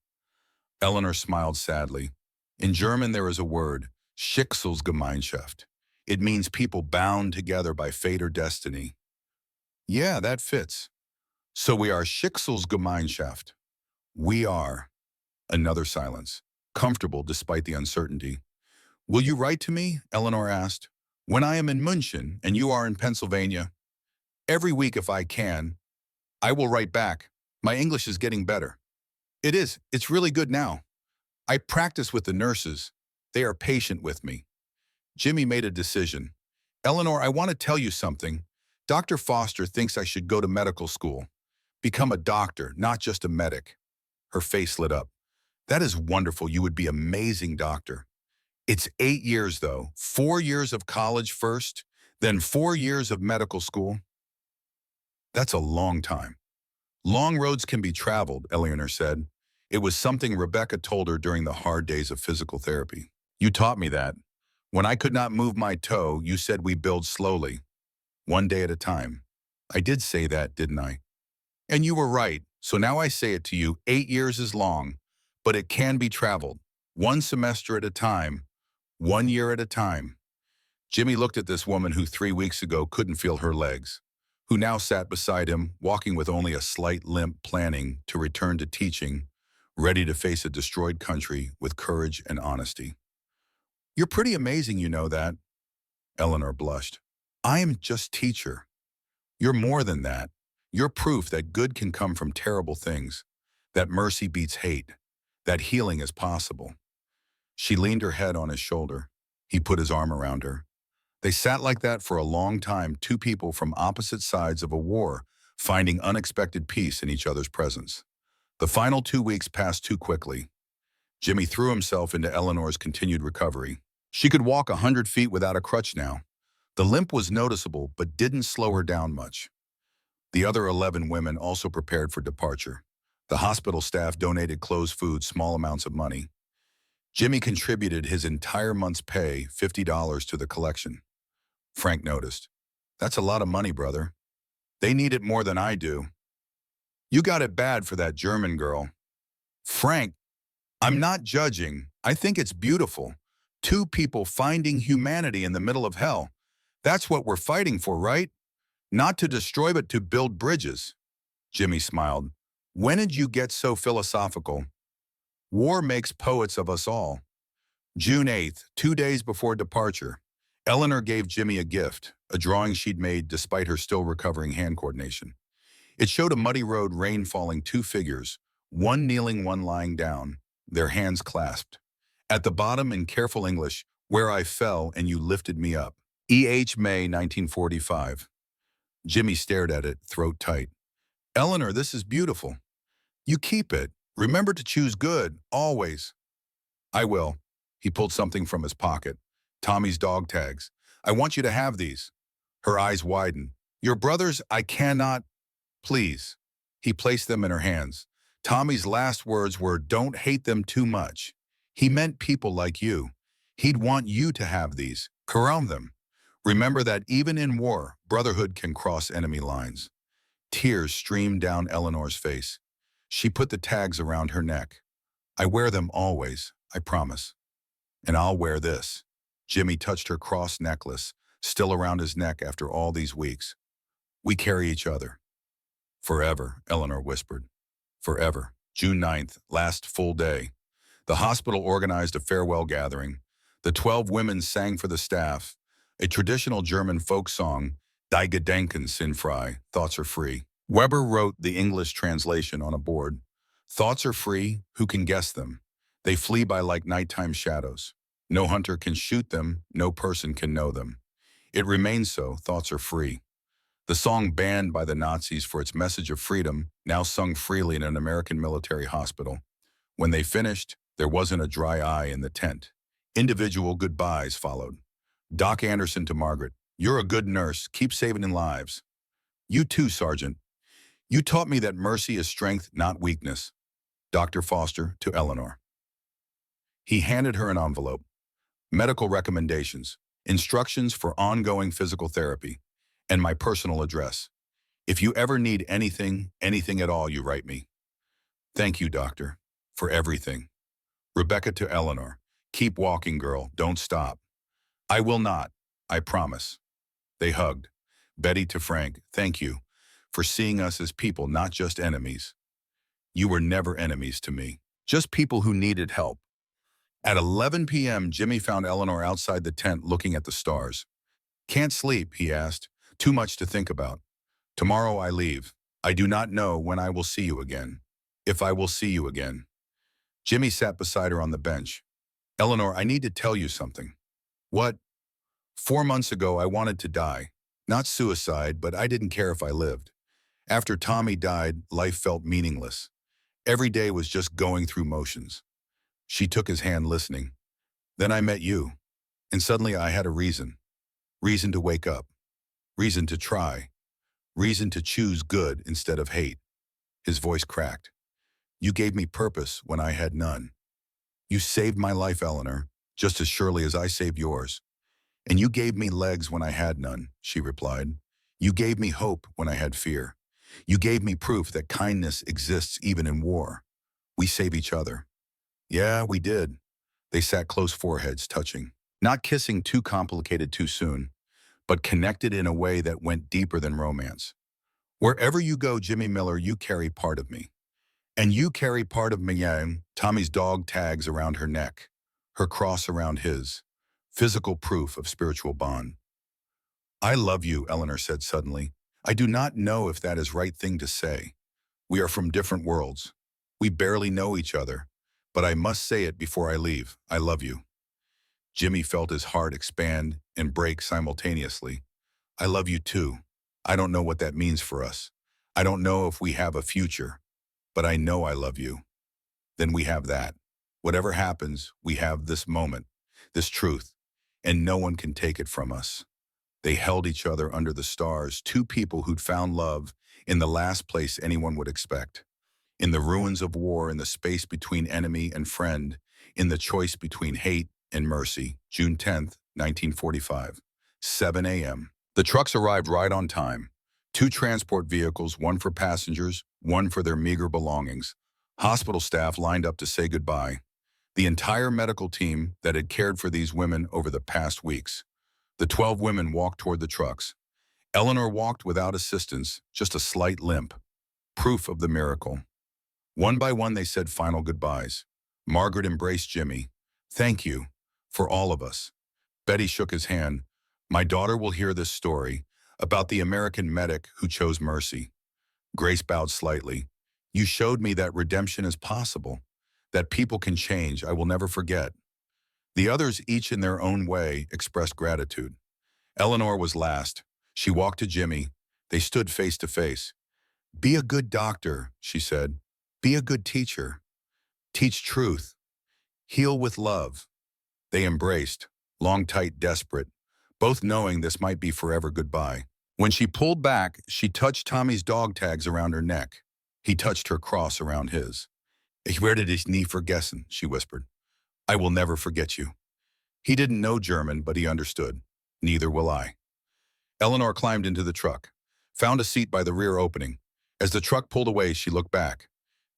Eleanor smiled sadly. "In German there is a word, Schicksalsgemeinschaft. It means people bound together by fate or destiny." "Yeah, that fits. So we are Schicksalsgemeinschaft." "We are." Another silence, comfortable despite the uncertainty. "Will you write to me?" Eleanor asked. "When I am in München and you are in Pennsylvania?" "Every week if I can. I will write back. My English is getting better." "It is. It's really good now. I practice with the nurses. They are patient with me." Jimmy made a decision. "Eleanor, I want to tell you something. Dr. Foster thinks I should go to medical school. Become a doctor, not just a medic." Her face lit up. "That is wonderful. You would be an amazing doctor." "It's 8 years, though. 4 years of college first, then 4 years of medical school." "That's a long time." "Long roads can be traveled," Eleanor said. It was something Rebecca told her during the hard days of physical therapy. "You taught me that. When I could not move my toe, you said we build slowly, one day at a time." "I did say that, didn't I?" "And you were right. So now I say it to you, 8 years is long, but it can be traveled. One semester at a time, 1 year at a time." Jimmy looked at this woman who 3 weeks ago couldn't feel her legs, who now sat beside him, walking with only a slight limp, planning to return to teaching, ready to face a destroyed country with courage and honesty. "You're pretty amazing, you know that." Eleanor blushed. "I am just teacher. You're more than that. You're proof that good can come from terrible things, that mercy beats hate, that healing is possible." She leaned her head on his shoulder. He put his arm around her. They sat like that for a long time, two people from opposite sides of a war, finding unexpected peace in each other's presence. The final 2 weeks passed too quickly. Jimmy threw himself into Eleanor's continued recovery. She could walk 100 feet without a crutch now. The limp was noticeable, but didn't slow her down much. The other 11 women also prepared for departure. The hospital staff donated clothes, food, small amounts of money. Jimmy contributed his entire month's pay, $50, to the collection. Frank noticed. "That's a lot of money, brother. They need it more than I do." "You got it bad for that German girl." "Frank, I'm not judging. I think it's beautiful. Two people finding humanity in the middle of hell. That's what we're fighting for, right? Not to destroy, but to build bridges." Jimmy smiled. "When did you get so philosophical?" War makes poets of us all. June 8th, 2 days before departure, Eleanor gave Jimmy a gift, a drawing she'd made despite her still recovering hand coordination. It showed a muddy road, rain falling, two figures, one kneeling, one lying down, their hands clasped. At the bottom, in careful English, "Where I fell and you lifted me up." May 1945. Jimmy stared at it, throat tight. "Eleanor, this is beautiful. You keep it. Remember to choose good, always." "I will." He pulled something from his pocket. "Tommy's dog tags. I want you to have these." Her eyes widened. "Your brothers, I cannot." "Please." He placed them in her hands. Tommy's last words were, "Don't hate them too much." He meant people like you. He'd want you to have these. Corral them. Remember that even in war, brotherhood can cross enemy lines. Tears streamed down Eleanor's face. She put the tags around her neck. "I wear them always, I promise. And I'll wear this." Jimmy touched her cross necklace, still around his neck after all these weeks. "We carry each other." "Forever," Eleanor whispered. "Forever." June 9th, last full day. The hospital organized a farewell gathering. The 12 women sang for the staff, a traditional German folk song, Die Gedanken sind frei, thoughts are free. Weber wrote the English translation on a board. Thoughts are free, who can guess them? They flee by like nighttime shadows. No hunter can shoot them, no person can know them. It remains so, thoughts are free. The song banned by the Nazis for its message of freedom, now sung freely in an American military hospital. When they finished, there wasn't a dry eye in the tent. Individual goodbyes followed. Doc Anderson to Margaret, "You're a good nurse, keep saving lives." "You too, Sergeant. You taught me that mercy is strength, not weakness." Dr. Foster to Eleanor. He handed her an envelope. Medical recommendations, instructions for ongoing physical therapy, and my personal address. If you ever need anything, anything at all, you write me. "Thank you, doctor, for everything." Rebecca to Eleanor. "Keep walking, girl. Don't stop." "I will not. I promise." They hugged. Betty to Frank. "Thank you for seeing us as people, not just enemies." "You were never enemies to me. Just people who needed help." At 11 p.m., Jimmy found Eleanor outside the tent looking at the stars. "Can't sleep," he asked. "Too much to think about. Tomorrow I leave. I do not know when I will see you again. If I will see you again." Jimmy sat beside her on the bench. "Eleanor, I need to tell you something." "What?" 4 months ago, I wanted to die. Not suicide, but I didn't care if I lived. After Tommy died, life felt meaningless. Every day was just going through motions. She took his hand, listening. "Then I met you, and suddenly I had a reason. Reason to wake up. Reason to try. Reason to choose good instead of hate." His voice cracked. "You gave me purpose when I had none. You saved my life, Eleanor, just as surely as I saved yours. And you gave me legs when I had none," she replied. "You gave me hope when I had fear. You gave me proof that kindness exists even in war. We save each other." "Yeah, we did." They sat close, foreheads touching. Not kissing too complicated too soon, but connected in a way that went deeper than romance. "Wherever you go, Jimmy Miller, you carry part of me. And you carry part of me." Tommy's dog tags around her neck, her cross around his. Physical proof of spiritual bond. "I love you," Eleanor said suddenly. "I do not know if that is right thing to say. We are from different worlds. We barely know each other. But I must say it before I leave. I love you." Jimmy felt his heart expand and break simultaneously. "I love you too. I don't know what that means for us. I don't know if we have a future. But I know I love you. Then we have that. Whatever happens, we have this moment, this truth, and no one can take it from us." They held each other under the stars, two people who'd found love in the last place anyone would expect. In the ruins of war, in the space between enemy and friend, in the choice between hate and mercy. June 10th, 1945, 7 a.m. The trucks arrived right on time. Two transport vehicles, one for passengers, one for their meager belongings. Hospital staff lined up to say goodbye. The entire medical team that had cared for these women over the past weeks. The 12 women walked toward the trucks. Eleanor walked without assistance, just a slight limp. Proof of the miracle. One by one, they said final goodbyes. Margaret embraced Jimmy. Thank you. For all of us. Betty shook his hand. My daughter will hear this story about the American medic who chose mercy. Grace bowed slightly. You showed me that redemption is possible, that people can change. I will never forget. The others, each in their own way, expressed gratitude. Eleanor was last. She walked to Jimmy. They stood face to face. Be a good doctor, she said. Be a good teacher. Teach truth. Heal with love. They embraced, long, tight, desperate, both knowing this might be forever goodbye. When she pulled back, she touched Tommy's dog tags around her neck. He touched her cross around his. Ich werde dich nie vergessen, she whispered. I will never forget you. He didn't know German, but he understood. Neither will I. Eleanor climbed into the truck, found a seat by the rear opening. As the truck pulled away, she looked back.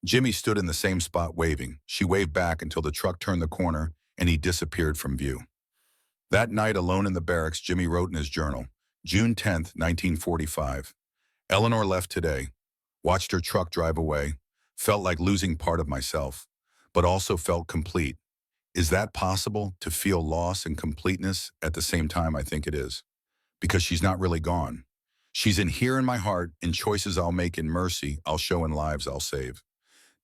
Jimmy stood in the same spot waving. She waved back until the truck turned the corner and he disappeared from view. That night, alone in the barracks, Jimmy wrote in his journal, June 10th, 1945. Eleanor left today, watched her truck drive away, felt like losing part of myself, but also felt complete. Is that possible, to feel loss and completeness at the same time? I think it is. Because she's not really gone. She's in here in my heart, in choices I'll make, in mercy I'll show, in lives I'll save.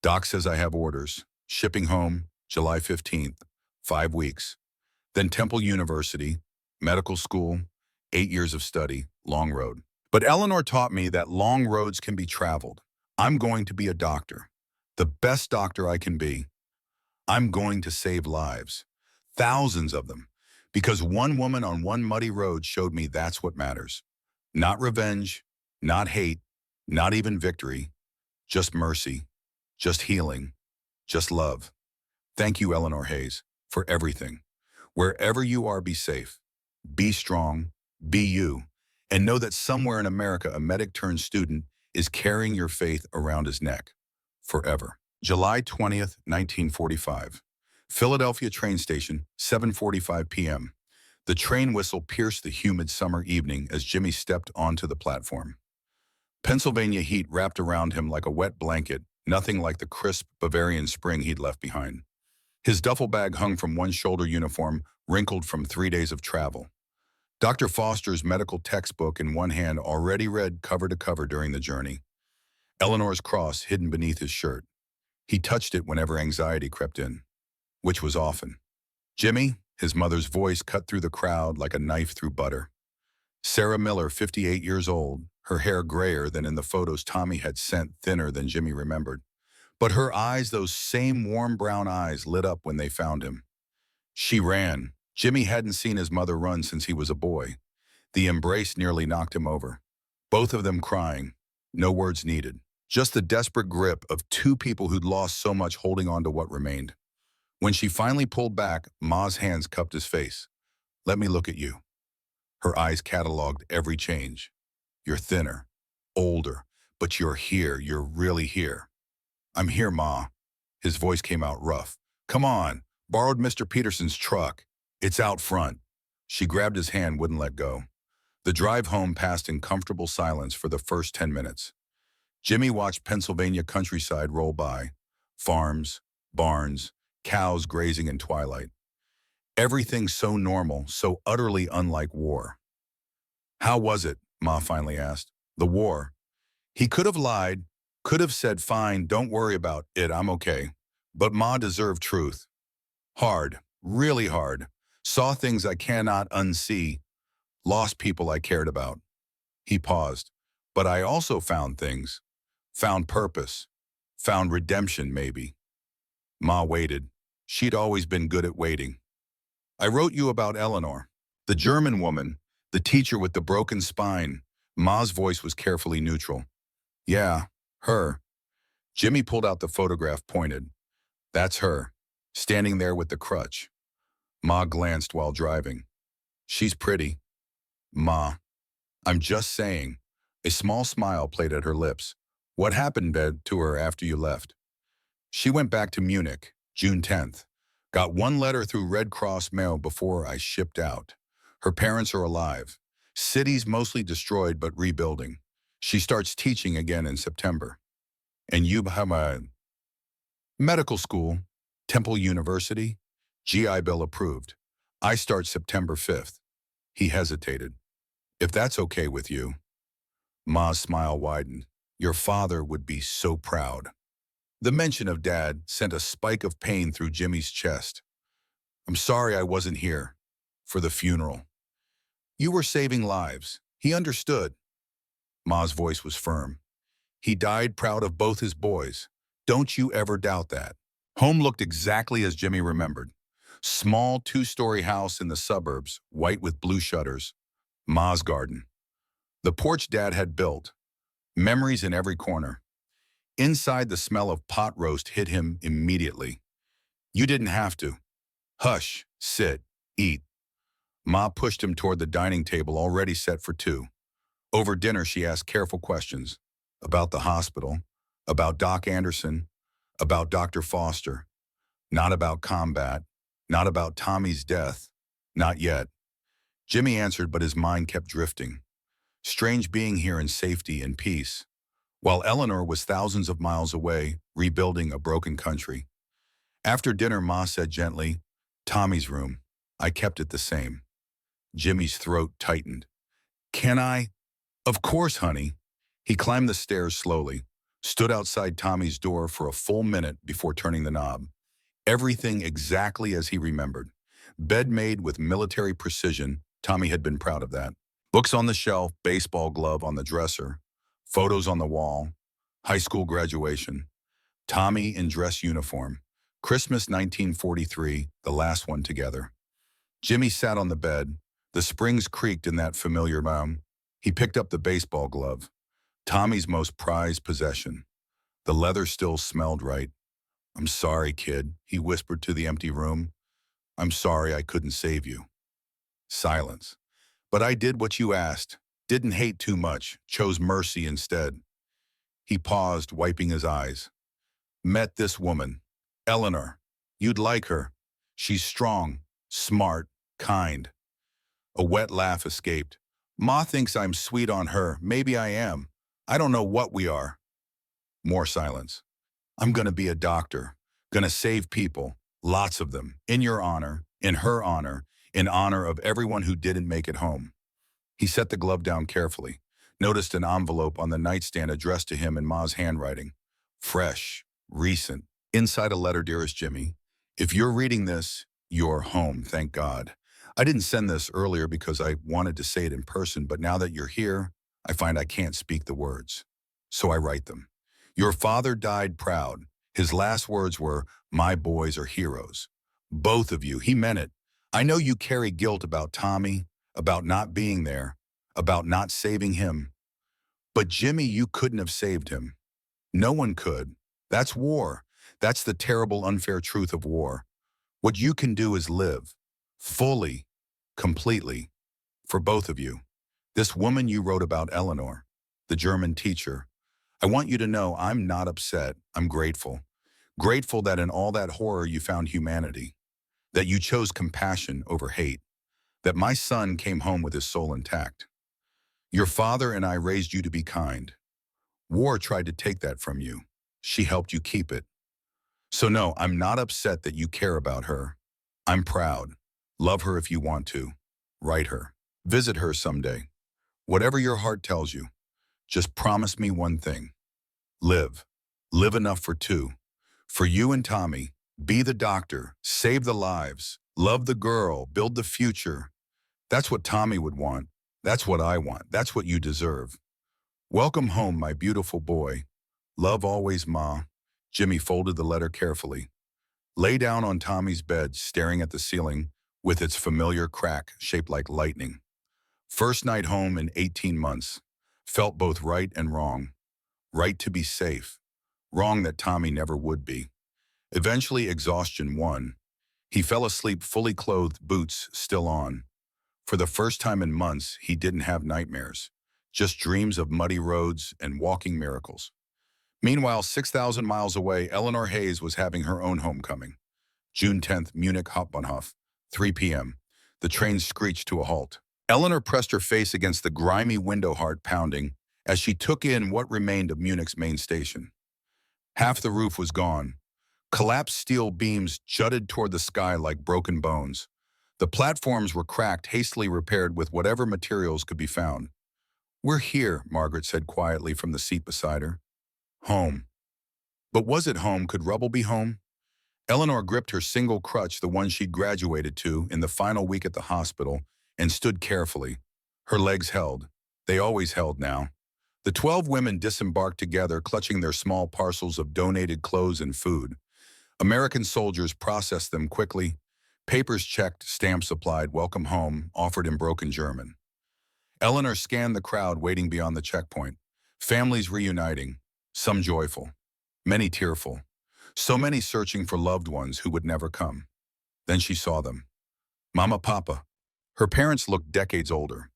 Doc says I have orders. Shipping home, July 15th, 5 weeks. Then Temple University, medical school, 8 years of study, long road. But Eleanor taught me that long roads can be traveled. I'm going to be a doctor, the best doctor I can be. I'm going to save lives, thousands of them, because one woman on one muddy road showed me that's what matters. Not revenge, not hate, not even victory, just mercy, just healing, just love. Thank you, Eleanor Hayes, for everything. Wherever you are, be safe, be strong, be you, and know that somewhere in America, a medic turned student is carrying your faith around his neck, forever. July 20th, 1945. Philadelphia train station, 7:45 p.m. The train whistle pierced the humid summer evening as Jimmy stepped onto the platform. Pennsylvania heat wrapped around him like a wet blanket, nothing like the crisp Bavarian spring he'd left behind. His duffel bag hung from one shoulder, uniform, wrinkled from 3 days of travel. Dr. Foster's medical textbook in one hand, already read cover to cover during the journey. Eleanor's cross hidden beneath his shirt. He touched it whenever anxiety crept in, which was often. Jimmy, his mother's voice cut through the crowd like a knife through butter. Sarah Miller, 58 years old, her hair grayer than in the photos Tommy had sent, thinner than Jimmy remembered. But her eyes, those same warm brown eyes, lit up when they found him. She ran. Jimmy hadn't seen his mother run since he was a boy. The embrace nearly knocked him over. Both of them crying. No words needed. Just the desperate grip of two people who'd lost so much, holding on to what remained. When she finally pulled back, Ma's hands cupped his face. Let me look at you. Her eyes cataloged every change. You're thinner, older, but you're here. You're really here. I'm here, Ma. His voice came out rough. Come on, borrowed Mr. Peterson's truck. It's out front. She grabbed his hand, wouldn't let go. The drive home passed in comfortable silence for the first 10 minutes. Jimmy watched Pennsylvania countryside roll by. Farms, barns, cows grazing in twilight. Everything so normal, so utterly unlike war. How was it? Ma finally asked. The war. He could have lied, could have said, fine, don't worry about it, I'm okay. But Ma deserved truth. Hard, really hard. Saw things I cannot unsee. Lost people I cared about. He paused. But I also found things. Found purpose. Found redemption, maybe. Ma waited. She'd always been good at waiting. I wrote you about Eleanor, the German woman, the teacher with the broken spine. Ma's voice was carefully neutral. Yeah, her. Jimmy pulled out the photograph, pointed. That's her, standing there with the crutch. Ma glanced while driving. She's pretty. Ma. I'm just saying. A small smile played at her lips. What happened, Bed, to her after you left? She went back to Munich, June 10th. Got one letter through Red Cross mail before I shipped out. Her parents are alive. Cities mostly destroyed but rebuilding. She starts teaching again in September. And you have a medical school. Temple University? GI Bill approved. I start September 5th. He hesitated. If that's okay with you. Ma's smile widened. Your father would be so proud. The mention of Dad sent a spike of pain through Jimmy's chest. I'm sorry I wasn't here. For the funeral. You were saving lives. He understood. Ma's voice was firm. He died proud of both his boys. Don't you ever doubt that. Home looked exactly as Jimmy remembered. Small two-story house in the suburbs, white with blue shutters. Ma's garden. The porch Dad had built. Memories in every corner. Inside, the smell of pot roast hit him immediately. You didn't have to. Hush, sit, eat. Ma pushed him toward the dining table already set for two. Over dinner, she asked careful questions. About the hospital, about Doc Anderson, about Dr. Foster. Not about combat, not about Tommy's death. Not yet. Jimmy answered, but his mind kept drifting. Strange being here in safety and peace, while Eleanor was thousands of miles away, rebuilding a broken country. After dinner, Ma said gently, Tommy's room. I kept it the same. Jimmy's throat tightened. Can I? Of course, honey. He climbed the stairs slowly, stood outside Tommy's door for a full minute before turning the knob. Everything exactly as he remembered. Bed made with military precision. Tommy had been proud of that. Books on the shelf, baseball glove on the dresser, photos on the wall, high school graduation, Tommy in dress uniform, Christmas 1943, the last one together. Jimmy sat on the bed. The springs creaked in that familiar room. He picked up the baseball glove, Tommy's most prized possession. The leather still smelled right. I'm sorry, kid, he whispered to the empty room. I'm sorry I couldn't save you. Silence. But I did what you asked. Didn't hate too much, chose mercy instead. He paused, wiping his eyes. Met this woman, Eleanor. You'd like her. She's strong, smart, kind. A wet laugh escaped. Ma thinks I'm sweet on her. Maybe I am. I don't know what we are. More silence. I'm gonna be a doctor. Gonna save people. Lots of them. In your honor, in her honor, in honor of everyone who didn't make it home. He set the glove down carefully, noticed an envelope on the nightstand addressed to him in Ma's handwriting. Fresh, recent. Inside a letter, dearest Jimmy. If you're reading this, you're home, thank God. I didn't send this earlier because I wanted to say it in person, but now that you're here, I find I can't speak the words. So I write them. Your father died proud. His last words were, my boys are heroes. Both of you, he meant it. I know you carry guilt about Tommy, about not being there, about not saving him. But Jimmy, you couldn't have saved him. No one could. That's war. That's the terrible, unfair truth of war. What you can do is live. Fully, completely. For both of you. This woman you wrote about, Eleanor, the German teacher. I want you to know I'm not upset. I'm grateful. Grateful that in all that horror you found humanity. That you chose compassion over hate. That my son came home with his soul intact. Your father and I raised you to be kind. War tried to take that from you. She helped you keep it. So no, I'm not upset that you care about her. I'm proud. Love her if you want to. Write her. Visit her someday. Whatever your heart tells you. Just promise me one thing. Live. Live enough for two. For you and Tommy. Be the doctor. Save the lives. Love the girl. Build the future. That's what Tommy would want. That's what I want. That's what you deserve. Welcome home, my beautiful boy. Love always, Ma. Jimmy folded the letter carefully. Lay down on Tommy's bed, staring at the ceiling with its familiar crack shaped like lightning. First night home in 18 months. Felt both right and wrong. Right to be safe. Wrong that Tommy never would be. Eventually, exhaustion won. He fell asleep fully clothed, boots still on. For the first time in months, he didn't have nightmares. Just dreams of muddy roads and walking miracles. Meanwhile, 6,000 miles away, Eleanor Hayes was having her own homecoming. June 10th, Munich Hauptbahnhof, 3 p.m. The train screeched to a halt. Eleanor pressed her face against the grimy window, heart pounding, as she took in what remained of Munich's main station. Half the roof was gone. Collapsed steel beams jutted toward the sky like broken bones. The platforms were cracked, hastily repaired with whatever materials could be found. "We're here," Margaret said quietly from the seat beside her. Home. But was it home? Could rubble be home? Eleanor gripped her single crutch, the one she'd graduated to in the final week at the hospital, and stood carefully. Her legs held. They always held now. The 12 women disembarked together, clutching their small parcels of donated clothes and food. American soldiers processed them quickly. Papers checked, stamps applied, welcome home, offered in broken German. Eleanor scanned the crowd waiting beyond the checkpoint. Families reuniting, some joyful, many tearful, so many searching for loved ones who would never come. Then she saw them. Mama, Papa. Her parents looked decades older.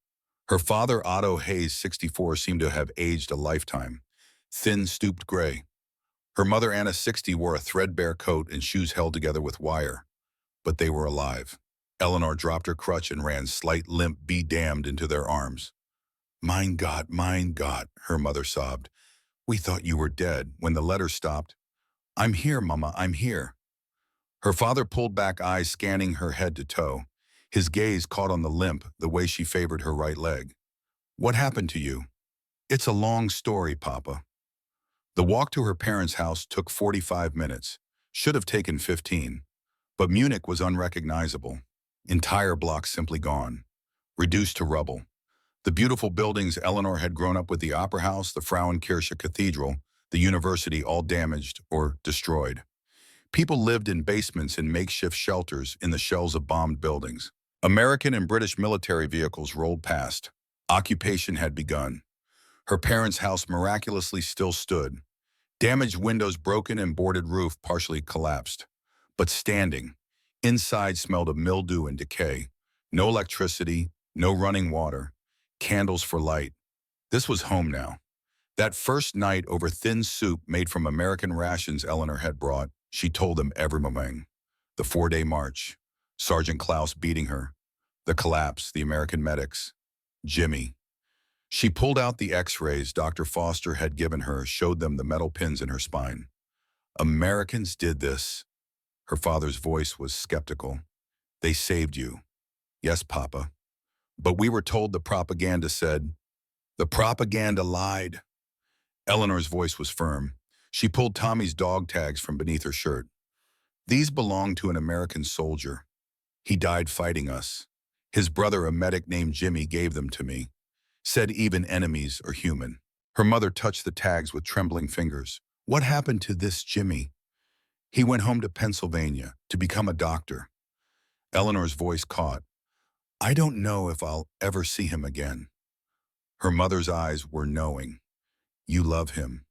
Her father, Otto Hayes, 64, seemed to have aged a lifetime. Thin, stooped gray. Her mother, Anna, 60, wore a threadbare coat and shoes held together with wire. But they were alive. Eleanor dropped her crutch and ran, slight limp, be damned, into their arms. Mein Gott, her mother sobbed. We thought you were dead. When the letter stopped, I'm here, Mama, I'm here. Her father pulled back, eyes scanning her head to toe. His gaze caught on the limp, the way she favored her right leg. What happened to you? It's a long story, Papa. The walk to her parents' house took 45 minutes. Should have taken 15. But Munich was unrecognizable. Entire blocks simply gone. Reduced to rubble. The beautiful buildings Eleanor had grown up with, the Opera House, the Frauenkirche Cathedral, the university, all damaged or destroyed. People lived in basements and makeshift shelters in the shells of bombed buildings. American and British military vehicles rolled past. Occupation had begun. Her parents' house miraculously still stood. Damaged windows, broken and boarded roof partially collapsed. But standing. Inside smelled of mildew and decay. No electricity, no running water. Candles for light. This was home now. That first night over thin soup made from American rations Eleanor had brought, she told them every moment. The 4-day march. Sergeant Klaus beating her. The collapse, the American medics. Jimmy. She pulled out the x-rays Dr. Foster had given her, showed them the metal pins in her spine. Americans did this. Her father's voice was skeptical. They saved you. Yes, Papa. But we were told the propaganda said. The propaganda lied. Eleanor's voice was firm. She pulled Tommy's dog tags from beneath her shirt. These belonged to an American soldier. He died fighting us. His brother, a medic named Jimmy, gave them to me. Said even enemies are human. Her mother touched the tags with trembling fingers. What happened to this Jimmy? He went home to Pennsylvania to become a doctor. Eleanor's voice caught. I don't know if I'll ever see him again. Her mother's eyes were knowing. You love him.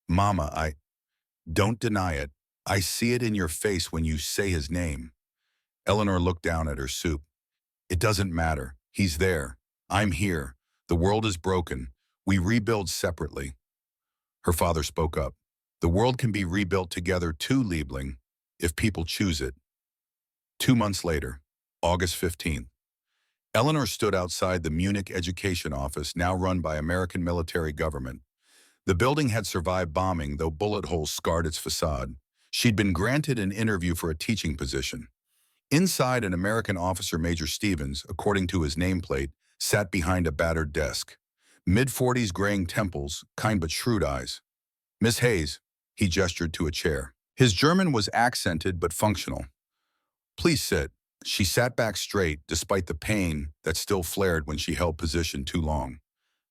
Mama, don't deny it. I see it in your face when you say his name. Eleanor looked down at her soup. It doesn't matter. He's there. I'm here. The world is broken. We rebuild separately. Her father spoke up. The world can be rebuilt together too, Liebling, if people choose it. 2 months later, August 15th. Eleanor stood outside the Munich Education Office, now run by American military government. The building had survived bombing, though bullet holes scarred its facade. She'd been granted an interview for a teaching position. Inside, an American officer, Major Stevens, according to his nameplate, sat behind a battered desk. Mid-40s, graying temples, kind but shrewd eyes. Miss Hayes, he gestured to a chair. His German was accented but functional. Please sit. She sat back straight, despite the pain that still flared when she held position too long.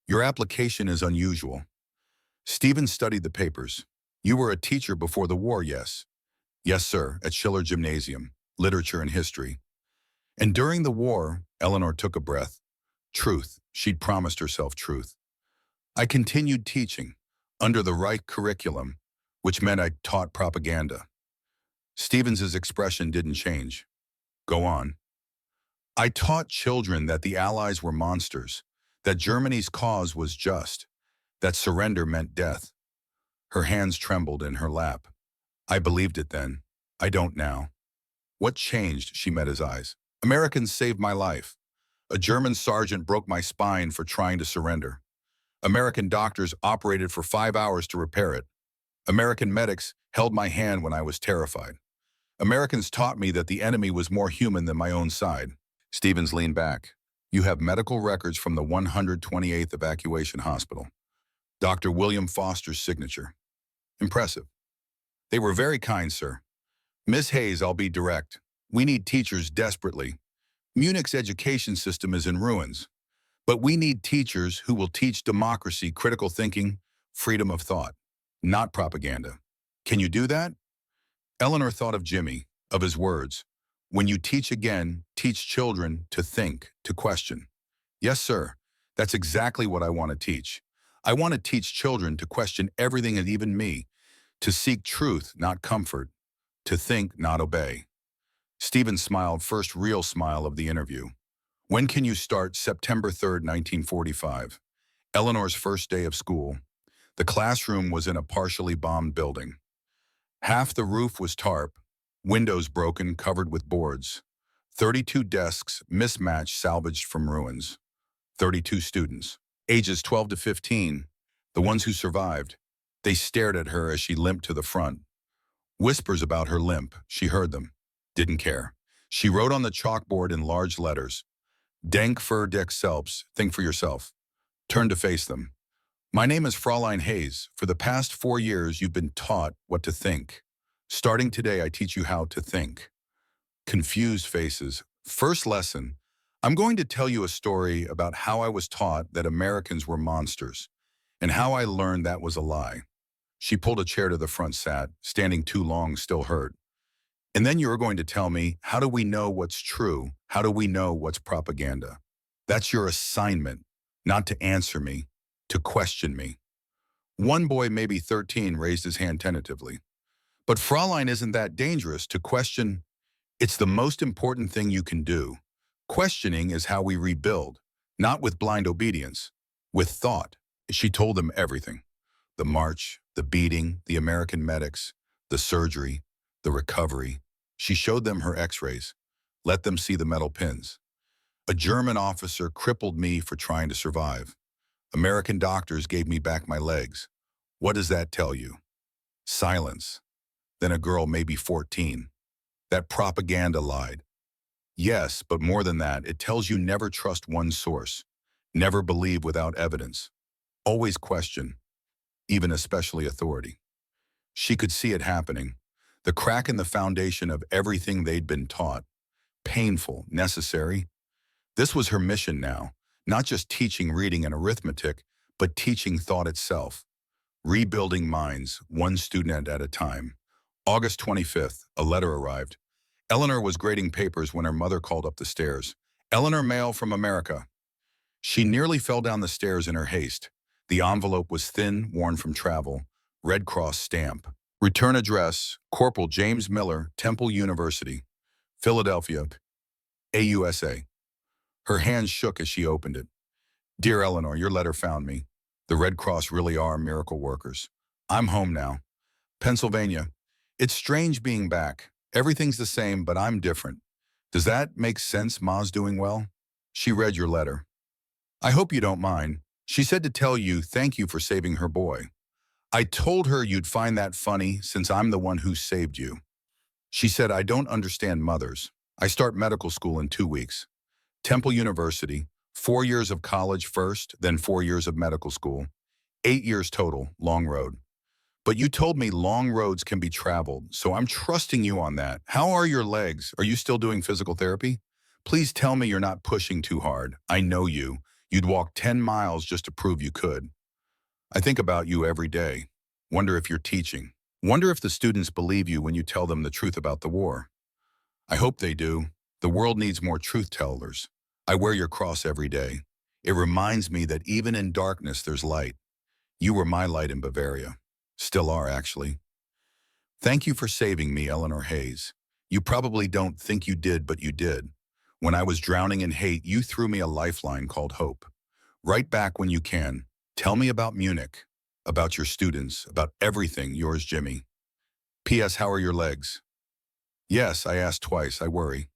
Your application is unusual. Stevens studied the papers. You were a teacher before the war, yes? Yes, sir, at Schiller Gymnasium, literature and history. And during the war, Eleanor took a breath. Truth. She'd promised herself truth. I continued teaching, under the right curriculum, which meant I taught propaganda. Stevens's expression didn't change. Go on. I taught children that the Allies were monsters, that Germany's cause was just, that surrender meant death. Her hands trembled in her lap. I believed it then. I don't now. What changed? She met his eyes. Americans saved my life. A German sergeant broke my spine for trying to surrender. American doctors operated for 5 hours to repair it. American medics held my hand when I was terrified. Americans taught me that the enemy was more human than my own side. Stevens leaned back. You have medical records from the 128th Evacuation Hospital. Dr. William Foster's signature. Impressive. They were very kind, sir. Miss Hayes, I'll be direct. We need teachers desperately. Munich's education system is in ruins. But we need teachers who will teach democracy, critical thinking, freedom of thought, not propaganda. Can you do that? Eleanor thought of Jimmy, of his words. When you teach again, teach children to think, to question. Yes, sir. That's exactly what I want to teach. I want to teach children to question everything and even me, to seek truth, not comfort, to think, not obey. Stephen smiled, first real smile of the interview. When can you start? September 3rd, 1945. Eleanor's first day of school. The classroom was in a partially bombed building. Half the roof was tarp, windows broken, covered with boards. 32 desks, mismatched, salvaged from ruins. 32 students, ages 12 to 15, the ones who survived. They stared at her as she limped to the front. Whispers about her limp, she heard them. Didn't care. She wrote on the chalkboard in large letters, Denk für dich selbst, think for yourself. Turn to face them. My name is Fraulein Hayes. For the past 4 years, you've been taught what to think. Starting today, I teach you how to think. Confused faces. First lesson. I'm going to tell you a story about how I was taught that Americans were monsters and how I learned that was a lie. She pulled a chair to the front, sat, standing too long, still hurt. And then you were going to tell me, how do we know what's true? How do we know what's propaganda? That's your assignment, not to answer me, to question me. One boy, maybe 13, raised his hand tentatively. But Fraulein, isn't that dangerous to question? It's the most important thing you can do. Questioning is how we rebuild, not with blind obedience, with thought. She told them everything. The march, the beating, the American medics, the surgery, the recovery. She showed them her x-rays, let them see the metal pins. A German officer crippled me for trying to survive. American doctors gave me back my legs. What does that tell you? Silence. Then a girl, maybe 14. That propaganda lied. Yes, but more than that, it tells you never trust one source. Never believe without evidence. Always question, even especially authority. She could see it happening. The crack in the foundation of everything they'd been taught. Painful, necessary. This was her mission now, not just teaching reading and arithmetic, but teaching thought itself. Rebuilding minds, one student at a time. August 25th, a letter arrived. Eleanor was grading papers when her mother called up the stairs. Eleanor, mail from America. She nearly fell down the stairs in her haste. The envelope was thin, worn from travel. Red Cross stamp. Return address, Corporal James Miller, Temple University, Philadelphia, AUSA. Her hands shook as she opened it. Dear Eleanor, your letter found me. The Red Cross really are miracle workers. I'm home now. Pennsylvania. It's strange being back. Everything's the same, but I'm different. Does that make sense, Ma's doing well? She read your letter. I hope you don't mind. She said to tell you thank you for saving her boy. I told her you'd find that funny since I'm the one who saved you. She said, I don't understand mothers. I start medical school in 2 weeks. Temple University, 4 years of college first, then 4 years of medical school. 8 years total, long road. But you told me long roads can be traveled, so I'm trusting you on that. How are your legs? Are you still doing physical therapy? Please tell me you're not pushing too hard. I know you. You'd walk 10 miles just to prove you could. I think about you every day. Wonder if you're teaching. Wonder if the students believe you when you tell them the truth about the war. I hope they do. The world needs more truth tellers. I wear your cross every day. It reminds me that even in darkness there's light. You were my light in Bavaria. Still are, actually. Thank you for saving me, Eleanor Hayes. You probably don't think you did, but you did. When I was drowning in hate, you threw me a lifeline called hope. Write back when you can. Tell me about Munich, about your students, about everything, yours, Jimmy. P.S. How are your legs? Yes, I asked twice, I worry.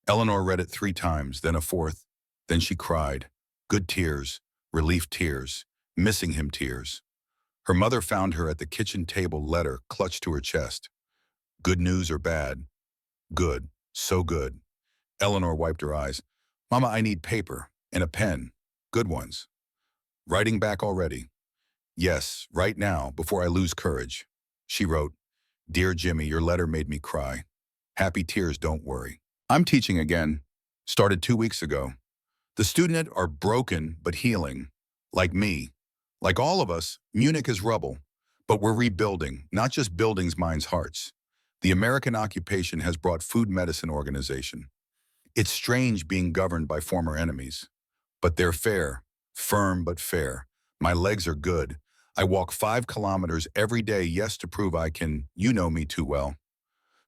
Eleanor read it 3 times, then a 4th. Then she cried. Good tears, relief tears, missing him tears. Her mother found her at the kitchen table, letter clutched to her chest. Good news or bad? Good. So good. Eleanor wiped her eyes. Mama, I need paper and a pen. Good ones. Writing back already? Yes, right now, before I lose courage. She wrote, Dear Jimmy, your letter made me cry. Happy tears, don't worry. I'm teaching again. Started 2 weeks ago. The students are broken but healing. Like me. Like all of us, Munich is rubble. But we're rebuilding, not just buildings, minds, hearts. The American occupation has brought food medicine organization. It's strange being governed by former enemies. But they're fair, firm but fair. My legs are good. I walk 5 kilometers every day, yes, to prove I can, you know me too well.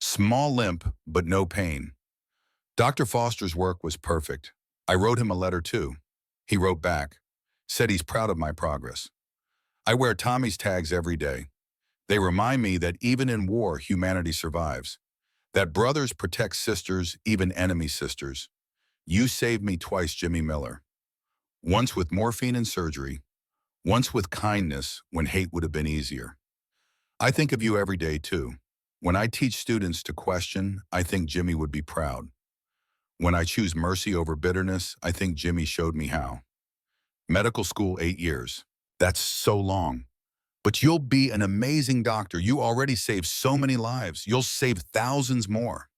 Small limp, but no pain. Dr. Foster's work was perfect. I wrote him a letter too. He wrote back, said he's proud of my progress. I wear Tommy's tags every day. They remind me that even in war, humanity survives. That brothers protect sisters, even enemy sisters. You saved me twice, Jimmy Miller. Once with morphine and surgery, once with kindness when hate would have been easier. I think of you every day too. When I teach students to question, I think Jimmy would be proud. When I choose mercy over bitterness, I think Jimmy showed me how. Medical school, 8 years. That's so long. But you'll be an amazing doctor. You already saved so many lives. You'll save thousands more.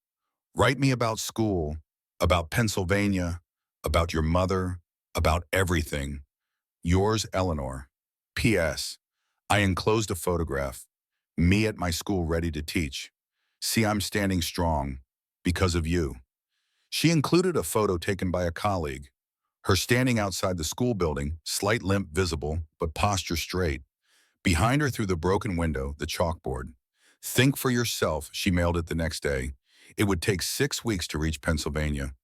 Write me about school, about Pennsylvania, about your mother, about everything. Yours, Eleanor. P.S. I enclosed a photograph. Me at my school ready to teach. See, I'm standing strong because of you. She included a photo taken by a colleague. Her standing outside the school building, slight limp visible, but posture straight. Behind her through the broken window, the chalkboard. Think for yourself, she mailed it the next day. It would take 6 weeks to reach Pennsylvania,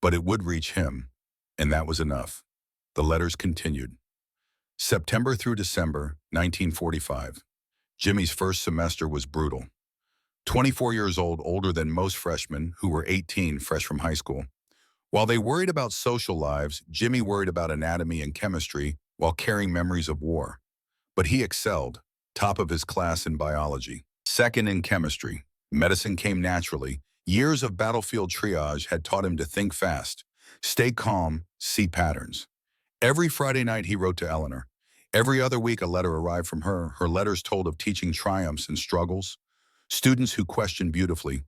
but it would reach him, and that was enough. The letters continued. September through December, 1945. Jimmy's first semester was brutal. 24 years old, older than most freshmen who were 18, fresh from high school. While they worried about social lives, Jimmy worried about anatomy and chemistry while carrying memories of war. But he excelled, top of his class in biology, second in chemistry. Medicine came naturally. Years of battlefield triage had taught him to think fast, stay calm, see patterns. Every Friday night he wrote to Eleanor. Every other week a letter arrived from her. Her letters told of teaching triumphs and struggles, students who questioned beautifully,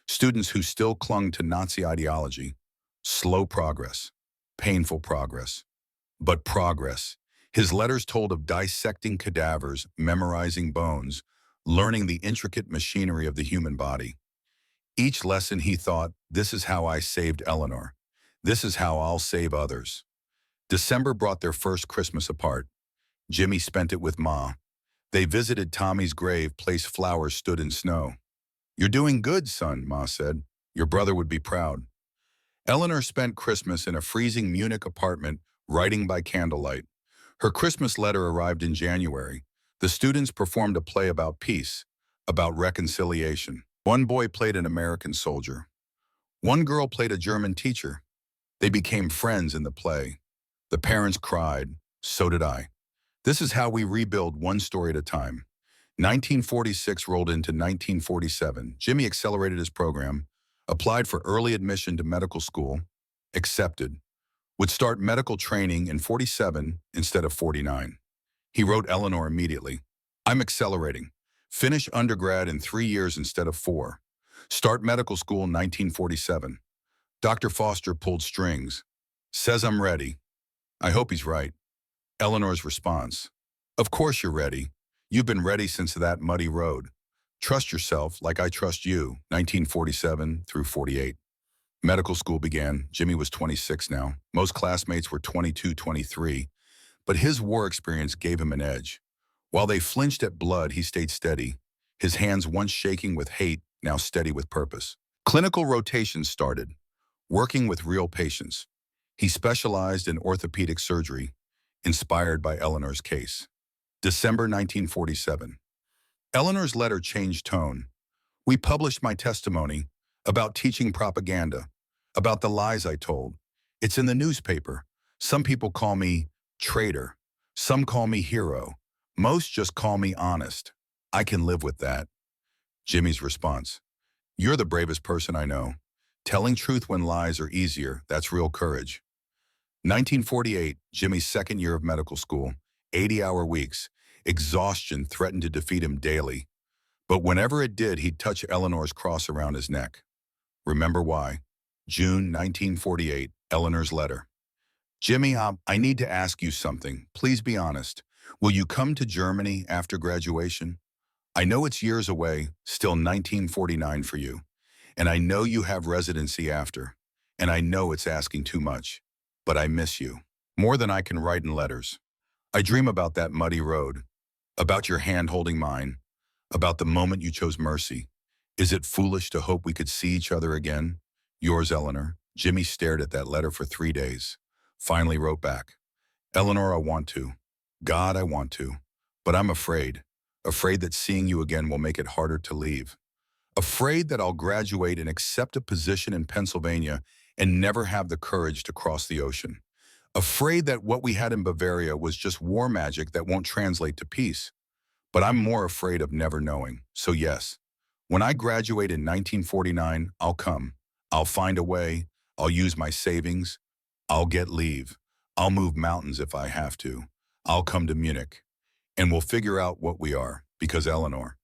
students who still clung to Nazi ideology. Slow progress, painful progress, but progress. His letters told of dissecting cadavers, memorizing bones, learning the intricate machinery of the human body. Each lesson he thought, this is how I saved Eleanor. This is how I'll save others. December brought their first Christmas apart. Jimmy spent it with Ma. They visited Tommy's grave, placed flowers, stood in snow. You're doing good, son, Ma said. Your brother would be proud. Eleanor spent Christmas in a freezing Munich apartment, writing by candlelight. Her Christmas letter arrived in January. The students performed a play about peace, about reconciliation. One boy played an American soldier. One girl played a German teacher. They became friends in the play. The parents cried. So did I. This is how we rebuild, one story at a time. 1946 rolled into 1947. Jimmy accelerated his program, applied for early admission to medical school, accepted, would start medical training in 47 instead of 49. He wrote Eleanor immediately. I'm accelerating. Finish undergrad in 3 years instead of 4. Start medical school in 1947. Dr. Foster pulled strings. Says I'm ready. I hope he's right. Eleanor's response. Of course you're ready. You've been ready since that muddy road. Trust yourself like I trust you, 1947 through 48. Medical school began. Jimmy was 26 now. Most classmates were 22, 23. But his war experience gave him an edge. While they flinched at blood, he stayed steady. His hands once shaking with hate, now steady with purpose. Clinical rotations started, working with real patients. He specialized in orthopedic surgery, inspired by Eleanor's case. December 1947. Eleanor's letter changed tone. We published my testimony about teaching propaganda, about the lies I told. It's in the newspaper. Some people call me traitor. Some call me hero. Most just call me honest. I can live with that. Jimmy's response. You're the bravest person I know. Telling truth when lies are easier, that's real courage. 1948, Jimmy's second year of medical school, 80-hour weeks. Exhaustion threatened to defeat him daily. But whenever it did, he'd touch Eleanor's cross around his neck. Remember why? June 1948, Eleanor's letter. Jimmy, I need to ask you something. Please be honest. Will you come to Germany after graduation? I know it's years away, still 1949 for you. And I know you have residency after. And I know it's asking too much. But I miss you. More than I can write in letters. I dream about that muddy road. About your hand holding mine. About the moment you chose mercy. Is it foolish to hope we could see each other again? Yours, Eleanor. Jimmy stared at that letter for 3 days. Finally wrote back. Eleanor, I want to. God, I want to. But I'm afraid. Afraid that seeing you again will make it harder to leave. Afraid that I'll graduate and accept a position in Pennsylvania and never have the courage to cross the ocean. Afraid that what we had in Bavaria was just war magic that won't translate to peace. But I'm more afraid of never knowing. So yes, when I graduate in 1949, I'll come. I'll find a way. I'll use my savings. I'll get leave. I'll move mountains if I have to. I'll come to Munich. And we'll figure out what we are. Because Eleanor,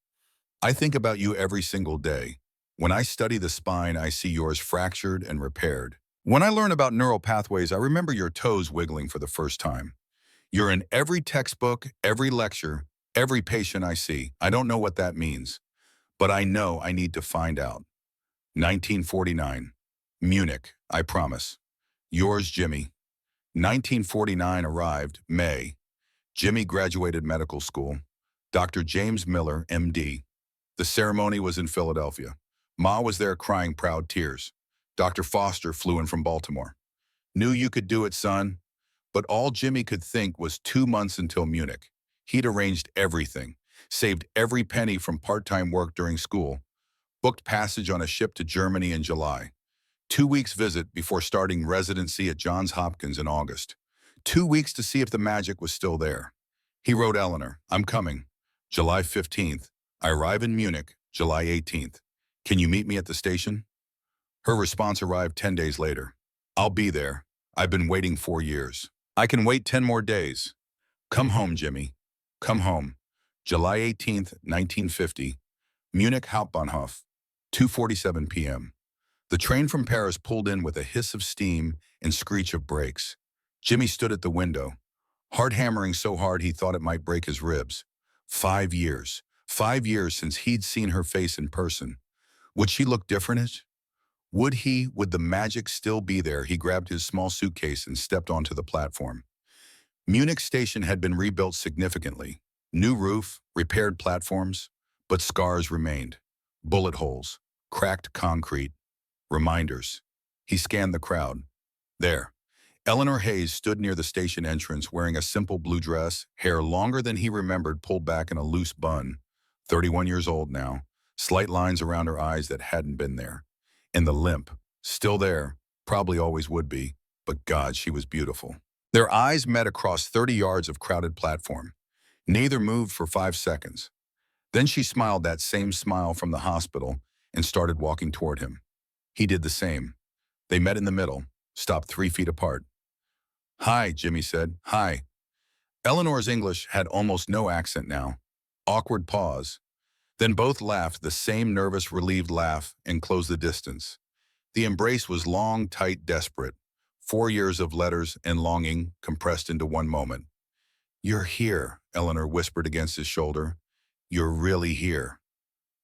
I think about you every single day. When I study the spine, I see yours fractured and repaired. When I learn about neural pathways, I remember your toes wiggling for the first time. You're in every textbook, every lecture, every patient I see. I don't know what that means, but I know I need to find out. 1949. Munich, I promise. Yours, Jimmy. 1949 arrived, May. Jimmy graduated medical school. Dr. James Miller, MD. The ceremony was in Philadelphia. Ma was there crying proud tears. Dr. Foster flew in from Baltimore. Knew you could do it, son. But all Jimmy could think was 2 months until Munich. He'd arranged everything, saved every penny from part-time work during school, booked passage on a ship to Germany in July. 2 weeks visit before starting residency at Johns Hopkins in August. 2 weeks to see if the magic was still there. He wrote Eleanor, I'm coming. July 15th. I arrive in Munich, July 18th. Can you meet me at the station? Her response arrived 10 days later. I'll be there. I've been waiting 4 years. I can wait 10 more days. Come home, Jimmy. Come home. July 18th, 1950. Munich Hauptbahnhof, 2:47 p.m. The train from Paris pulled in with a hiss of steam and screech of brakes. Jimmy stood at the window, heart hammering so hard he thought it might break his ribs. 5 years. 5 years since he'd seen her face in person. Would she look different? Would the magic still be there? He grabbed his small suitcase and stepped onto the platform. Munich station had been rebuilt significantly. New roof, repaired platforms, but scars remained. Bullet holes, cracked concrete, reminders. He scanned the crowd. There. Eleanor Hayes stood near the station entrance wearing a simple blue dress, hair longer than he remembered pulled back in a loose bun. 31 years old now, slight lines around her eyes that hadn't been there. And the limp, still there, probably always would be, but God, she was beautiful. Their eyes met across 30 yards of crowded platform. Neither moved for 5 seconds. Then she smiled that same smile from the hospital and started walking toward him. He did the same. They met in the middle, stopped 3 feet apart. Hi, Jimmy said. Hi. Eleanor's English had almost no accent now. Awkward pause. Then both laughed the same nervous, relieved laugh and closed the distance. The embrace was long, tight, desperate. 4 years of letters and longing compressed into one moment. You're here, Eleanor whispered against his shoulder. You're really here.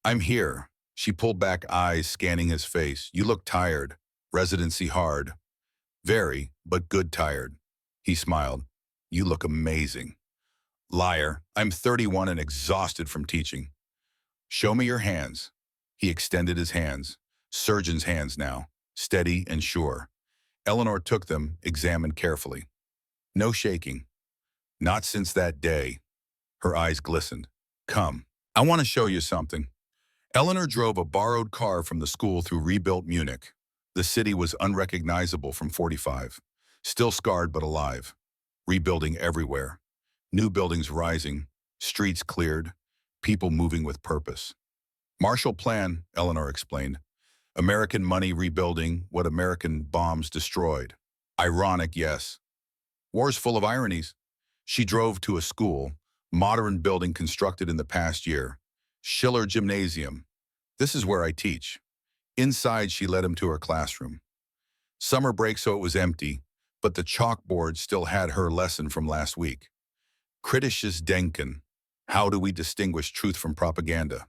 I'm here. She pulled back, eyes scanning his face. You look tired. Residency hard. Very, but good tired. He smiled. You look amazing. Liar. I'm 31 and exhausted from teaching. Show me your hands. He extended his hands. Surgeon's hands now. Steady and sure. Eleanor took them, examined carefully. No shaking. Not since that day. Her eyes glistened. Come. I want to show you something. Eleanor drove a borrowed car from the school through rebuilt Munich. The city was unrecognizable from 45. Still scarred but alive. Rebuilding everywhere. New buildings rising. Streets cleared, people moving with purpose. Marshall Plan, Eleanor explained. American money rebuilding what American bombs destroyed. Ironic, yes. War's full of ironies. She drove to a school, modern building constructed in the past year. Schiller Gymnasium. This is where I teach. Inside, she led him to her classroom. Summer break, so it was empty, but the chalkboard still had her lesson from last week. Kritisches Denken. How do we distinguish truth from propaganda?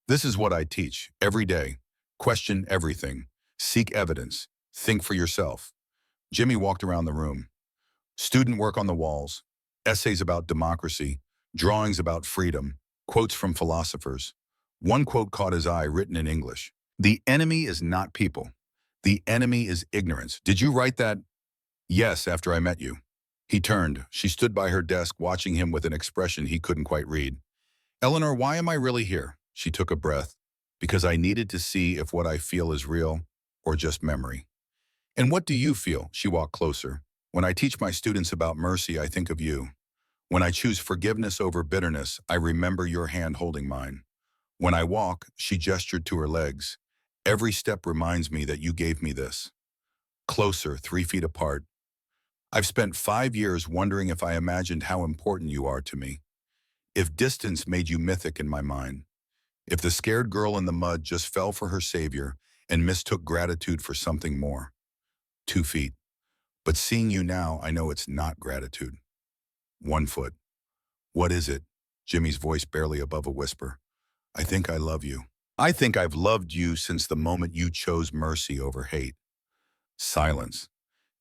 This is what I teach, every day. Question everything. Seek evidence. Think for yourself. Jimmy walked around the room. Student work on the walls, essays about democracy, drawings about freedom, quotes from philosophers. One quote caught his eye, written in English. The enemy is not people. The enemy is ignorance. Did you write that? Yes, after I met you. He turned. She stood by her desk, watching him with an expression he couldn't quite read. Eleanor, why am I really here? She took a breath. Because I needed to see if what I feel is real or just memory. And what do you feel? She walked closer. When I teach my students about mercy, I think of you. When I choose forgiveness over bitterness, I remember your hand holding mine. When I walk, she gestured to her legs. Every step reminds me that you gave me this. Closer, 3 feet apart. I've spent 5 years wondering if I imagined how important you are to me. If distance made you mythic in my mind. If the scared girl in the mud just fell for her savior and mistook gratitude for something more. 2 feet. But seeing you now, I know it's not gratitude. 1 foot. What is it? Jimmy's voice barely above a whisper. I think I love you. I think I've loved you since the moment you chose mercy over hate. Silence.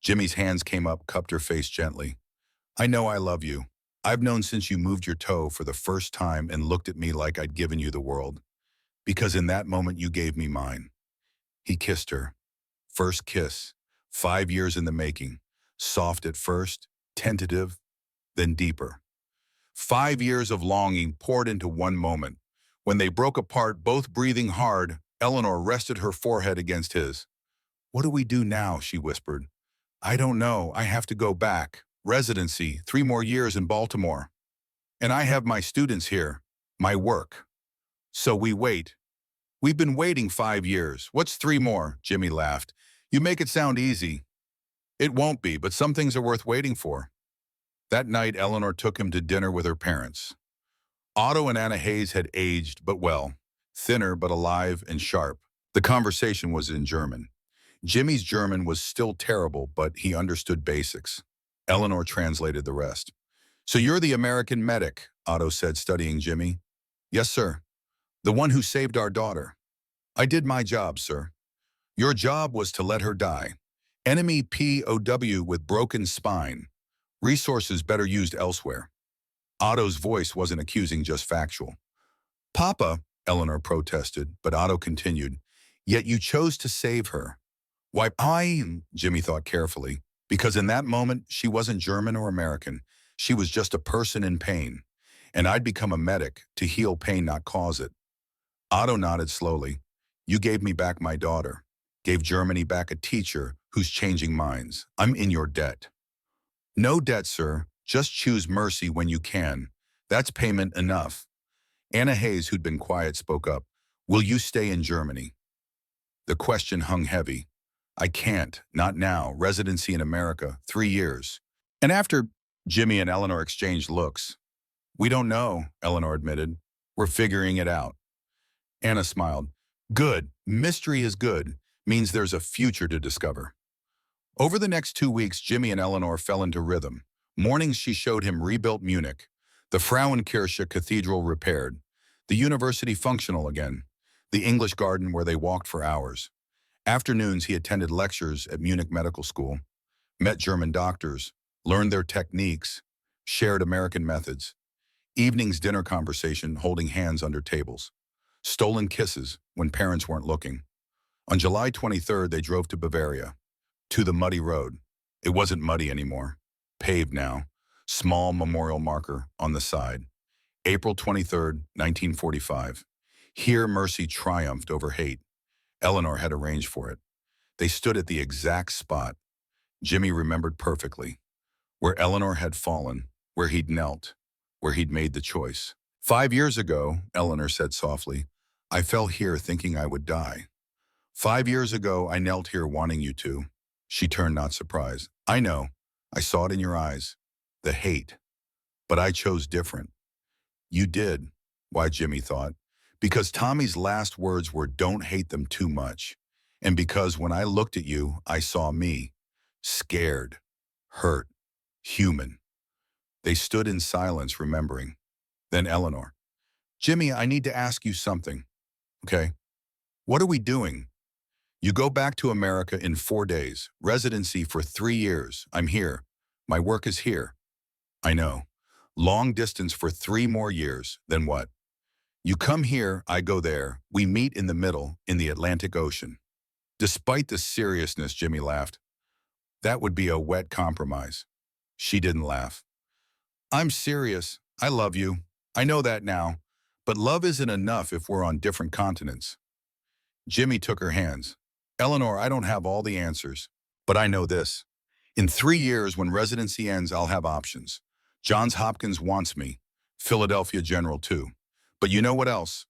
Jimmy's hands came up, cupped her face gently. I know I love you. I've known since you moved your toe for the first time and looked at me like I'd given you the world. Because in that moment you gave me mine. He kissed her. First kiss. 5 years in the making. Soft at first, tentative, then deeper. 5 years of longing poured into one moment. When they broke apart, both breathing hard, Eleanor rested her forehead against his. What do we do now? She whispered. I don't know. I have to go back. Residency, 3 more years in Baltimore. And I have my students here. My work. So we wait. We've been waiting 5 years. What's 3 more? Jimmy laughed. You make it sound easy. It won't be, but some things are worth waiting for. That night, Eleanor took him to dinner with her parents. Otto and Anna Hayes had aged, but well, thinner but alive and sharp. The conversation was in German. Jimmy's German was still terrible, but he understood basics. Eleanor translated the rest. So you're the American medic, Otto said, studying Jimmy. Yes, sir. The one who saved our daughter. I did my job, sir. Your job was to let her die. Enemy POW with broken spine. Resources better used elsewhere. Otto's voice wasn't accusing, just factual. Papa, Eleanor protested, but Otto continued, yet you chose to save her. Why, Jimmy thought carefully, because in that moment, she wasn't German or American. She was just a person in pain. And I'd become a medic to heal pain, not cause it. Otto nodded slowly. You gave me back my daughter. Gave Germany back a teacher who's changing minds. I'm in your debt. No debt, sir. Just choose mercy when you can. That's payment enough. Anna Hayes, who'd been quiet, spoke up. Will you stay in Germany? The question hung heavy. I can't, not now. Residency in America, 3 years. And after, Jimmy and Eleanor exchanged looks. We don't know, Eleanor admitted. We're figuring it out. Anna smiled. Good. Mystery is good. Means there's a future to discover. Over the next 2 weeks, Jimmy and Eleanor fell into rhythm. Mornings she showed him rebuilt Munich, the Frauenkirche Cathedral repaired, the university functional again, the English garden where they walked for hours. Afternoons he attended lectures at Munich Medical School, met German doctors, learned their techniques, shared American methods. Evenings dinner conversation, holding hands under tables. Stolen kisses when parents weren't looking. On July 23rd, they drove to Bavaria, to the muddy road. It wasn't muddy anymore. Paved now. Small memorial marker on the side. April 23rd, 1945. Here mercy triumphed over hate. Eleanor had arranged for it. They stood at the exact spot. Jimmy remembered perfectly. Where Eleanor had fallen, where he'd knelt, where he'd made the choice. 5 years ago, Eleanor said softly, I fell here thinking I would die. 5 years ago, I knelt here wanting you to. She turned, not surprised. I know. I saw it in your eyes. The hate. But I chose different. You did. Why, Jimmy thought. Because Tommy's last words were, don't hate them too much. And because when I looked at you, I saw me. Scared. Hurt. Human. They stood in silence, remembering. Then Eleanor. Jimmy, I need to ask you something. Okay. What are we doing? You go back to America in 4 days. Residency for 3 years. I'm here. My work is here. I know. Long distance for 3 more years. Then what? You come here, I go there. We meet in the middle, in the Atlantic Ocean. Despite the seriousness, Jimmy laughed. That would be a wet compromise. She didn't laugh. I'm serious. I love you. I know that now. But love isn't enough if we're on different continents. Jimmy took her hands. Eleanor, I don't have all the answers. But I know this. In 3 years, when residency ends, I'll have options. Johns Hopkins wants me. Philadelphia General too. But you know what else?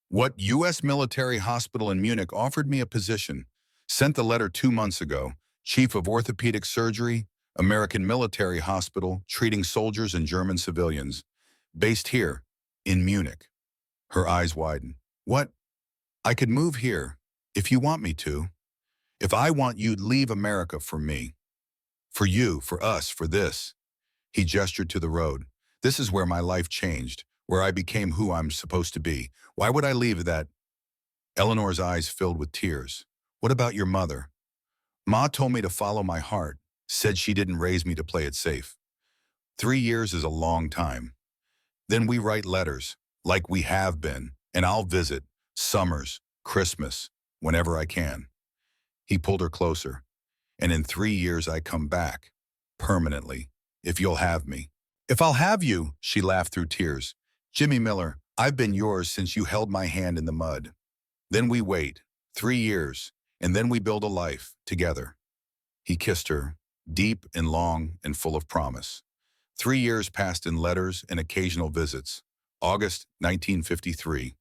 What U.S. military hospital in Munich offered me a position. Sent the letter 2 months ago. Chief of Orthopedic Surgery, American Military Hospital, treating soldiers and German civilians. Based here, in Munich. Her eyes widened. What? I could move here, if you want me to. If I want you'd leave America for me. For you, for us, for this. He gestured to the road. This is where my life changed, where I became who I'm supposed to be. Why would I leave that? Eleanor's eyes filled with tears. What about your mother? Ma told me to follow my heart, said she didn't raise me to play it safe. 3 years is a long time. Then we write letters, like we have been, and I'll visit, summers, Christmas, whenever I can. He pulled her closer. And in 3 years I come back, permanently, if you'll have me. If I'll have you, she laughed through tears. Jimmy Miller, I've been yours since you held my hand in the mud. Then we wait, 3 years, and then we build a life, together. He kissed her, deep and long and full of promise. 3 years passed in letters and occasional visits. August 1953.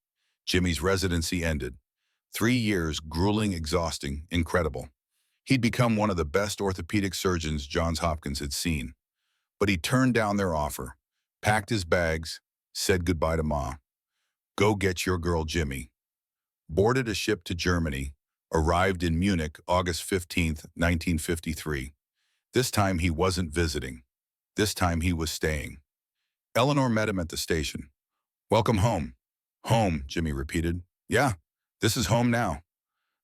Jimmy's residency ended. 3 years, grueling, exhausting, incredible. He'd become one of the best orthopedic surgeons Johns Hopkins had seen. But he turned down their offer, packed his bags, said goodbye to Ma. Go get your girl Jimmy. Boarded a ship to Germany, arrived in Munich August 15, 1953. This time he wasn't visiting. This time he was staying. Eleanor met him at the station. Welcome home. Home, Jimmy repeated. Yeah, this is home now.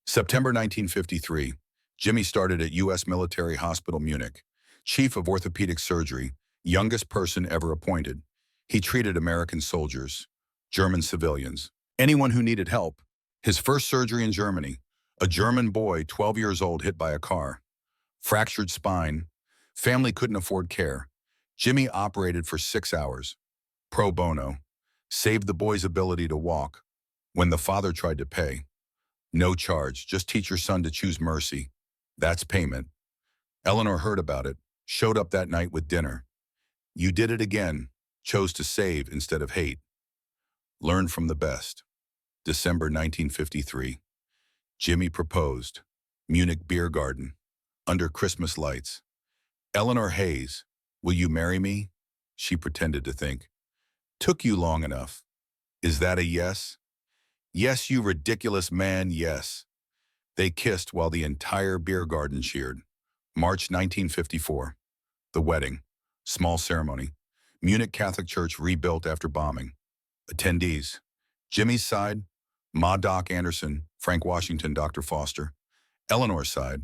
September 1953. Jimmy started at U.S. Military Hospital Munich, Chief of Orthopedic Surgery, youngest person ever appointed. He treated American soldiers, German civilians, anyone who needed help. His first surgery in Germany, a German boy 12 years old hit by a car. Fractured spine. Family couldn't afford care. Jimmy operated for 6 hours. Pro bono. Saved the boy's ability to walk. When the father tried to pay. No charge, just teach your son to choose mercy. That's payment. Eleanor heard about it, showed up that night with dinner. You did it again, chose to save instead of hate. Learn from the best. December 1953. Jimmy proposed. Munich beer garden. Under Christmas lights. Eleanor Hayes, will you marry me? She pretended to think. Took you long enough. Is that a yes? Yes, you ridiculous man, yes. They kissed while the entire beer garden cheered. March 1954. The wedding. Small ceremony. Munich Catholic Church rebuilt after bombing. Attendees. Jimmy's side, Ma Doc Anderson, Frank Washington, Dr. Foster. Eleanor's side,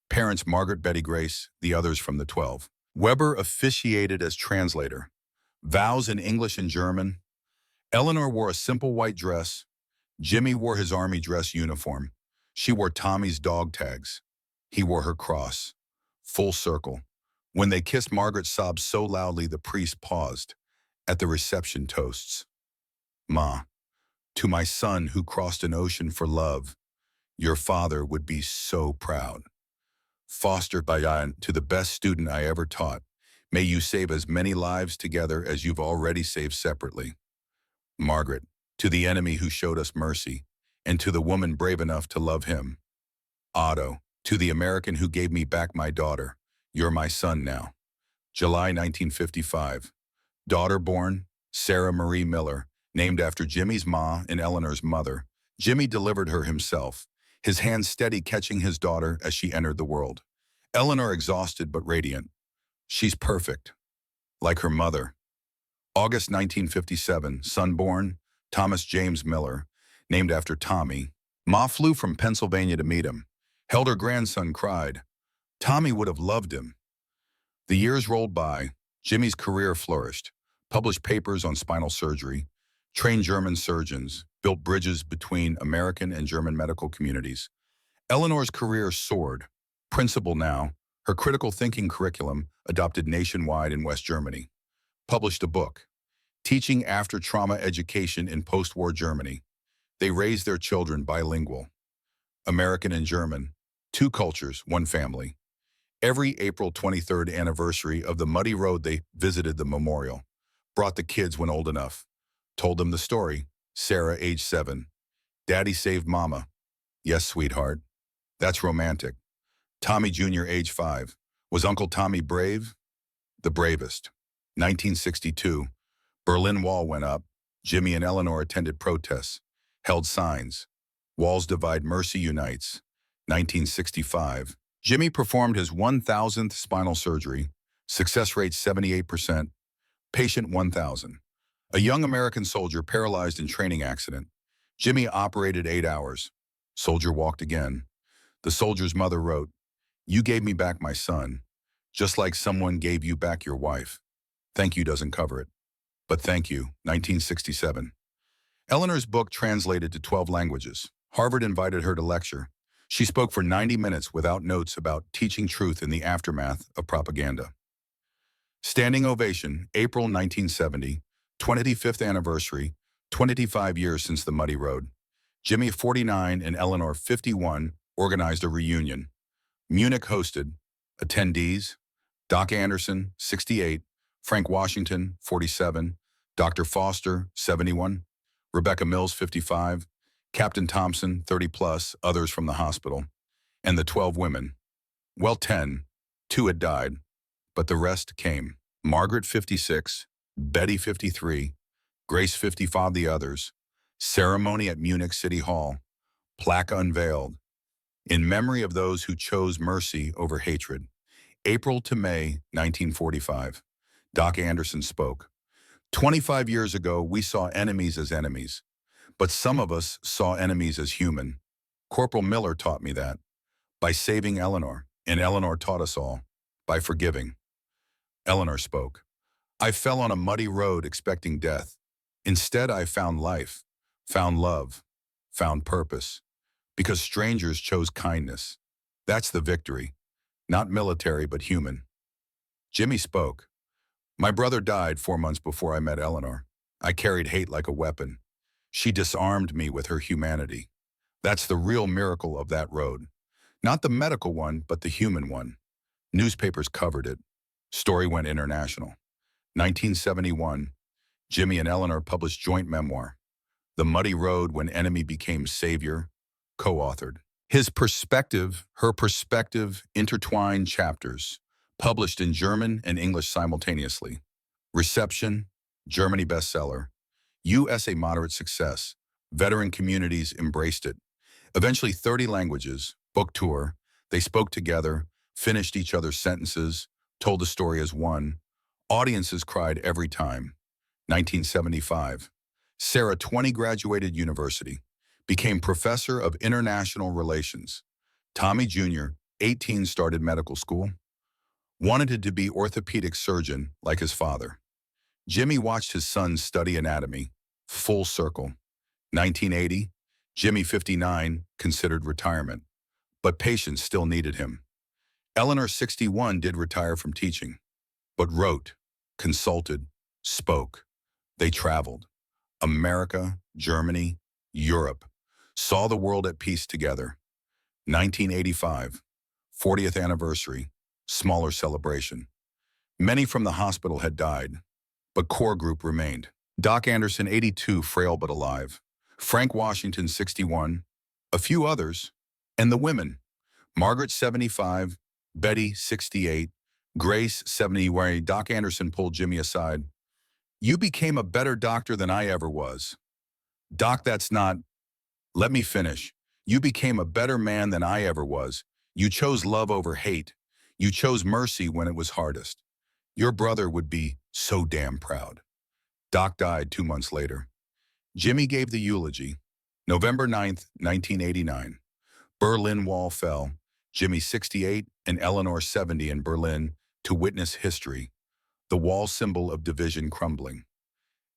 parents Margaret Betty Grace, the others from the 12. Weber officiated as translator. Vows in English and German. Eleanor wore a simple white dress. Jimmy wore his army dress uniform. She wore Tommy's dog tags. He wore her cross. Full circle. When they kissed, Margaret sobbed so loudly the priest paused. At the reception toasts. Ma, to my son who crossed an ocean for love, your father would be so proud. Foster Bayan, to the best student I ever taught, May you save as many lives together as you've already saved separately. Margaret, to the enemy who showed us mercy, and to the woman brave enough to love him. Otto, to the American who gave me back my daughter. You're my son now. July 1955. Daughter born, Sarah Marie Miller, named after Jimmy's ma and Eleanor's mother. Jimmy delivered her himself, his hand steady catching his daughter as she entered the world. Eleanor exhausted but radiant. She's perfect, like her mother. August 1957, son born, Thomas James Miller, named after Tommy. Ma flew from Pennsylvania to meet him. Held her grandson, cried. Tommy would have loved him. The years rolled by. Jimmy's career flourished. Published papers on spinal surgery, trained German surgeons, built bridges between American and German medical communities. Eleanor's career soared. Principal now, her critical thinking curriculum adopted nationwide in West Germany. Published a book, Teaching After Trauma Education in Post-War Germany. They raised their children bilingual. American and German, two cultures, one family. Every April 23rd anniversary of the muddy road they visited the memorial. Brought the kids when old enough. Told them the story. Sarah, age 7. Daddy saved Mama. Yes, sweetheart. That's romantic. Tommy Jr., age 5. Was Uncle Tommy brave? The bravest. 1962. Berlin Wall went up. Jimmy and Eleanor attended protests. Held signs. Walls divide, mercy unites. 1965. Jimmy performed his 1,000th spinal surgery. Success rate 78%. Patient 1,000. A young American soldier paralyzed in training accident. Jimmy operated 8 hours. Soldier walked again. The soldier's mother wrote, You gave me back my son, just like someone gave you back your wife. Thank you doesn't cover it. But thank you, 1967. Eleanor's book translated to 12 languages. Harvard invited her to lecture. She spoke for 90 minutes without notes about teaching truth in the aftermath of propaganda. Standing ovation, April 1970, 25th anniversary, 25 years since the muddy road. Jimmy, 49, and Eleanor, 51, organized a reunion. Munich hosted. Attendees, Doc Anderson, 68, Frank Washington, 47, Dr. Foster, 71, Rebecca Mills, 55, Captain Thompson, 30 plus, others from the hospital, and the 12 women. Well, 10, 2 had died, but the rest came. Margaret, 56, Betty, 53, Grace, 55, the others. Ceremony at Munich City Hall. Plaque unveiled. In memory of those who chose mercy over hatred. April to May, 1945. Doc Anderson spoke. 25 years ago, we saw enemies as enemies, but some of us saw enemies as human. Corporal Miller taught me that. By saving Eleanor, and Eleanor taught us all. By forgiving. Eleanor spoke. I fell on a muddy road expecting death. Instead, I found life, found love, found purpose, because strangers chose kindness. That's the victory. Not military, but human. Jimmy spoke. My brother died 4 months before I met Eleanor. I carried hate like a weapon. She disarmed me with her humanity. That's the real miracle of that road. Not the medical one, but the human one. Newspapers covered it. Story went international. 1971, Jimmy and Eleanor published joint memoir, The Muddy Road When Enemy Became Savior, co-authored. His perspective, her perspective, intertwined chapters, published in German and English simultaneously. Reception, Germany bestseller. USA moderate success. Veteran communities embraced it. Eventually 30 languages, book tour. They spoke together, finished each other's sentences, told the story as one. Audiences cried every time. 1975. Sarah, 20, graduated university. Became professor of international relations. Tommy Jr., 18, started medical school. Wanted to be orthopedic surgeon like his father. Jimmy watched his son study anatomy. Full circle. 1980, Jimmy, 59, considered retirement. But patients still needed him. Eleanor, 61, did retire from teaching. But wrote, consulted, spoke. They traveled. America, Germany, Europe. Saw the world at peace together. 1985, 40th anniversary, smaller celebration. Many from the hospital had died, but core group remained. Doc Anderson, 82, frail but alive. Frank Washington, 61. A few others. And the women. Margaret, 75. Betty, 68. Grace, 70. Where Doc Anderson pulled Jimmy aside. "You became a better doctor than I ever was." "Doc, that's not—" "Let me finish. You became a better man than I ever was. You chose love over hate. You chose mercy when it was hardest. Your brother would be so damn proud." Doc died 2 months later. Jimmy gave the eulogy. November 9th, 1989. Berlin Wall fell. Jimmy, 68, and Eleanor, 70, in Berlin to witness history. The wall symbol of division crumbling.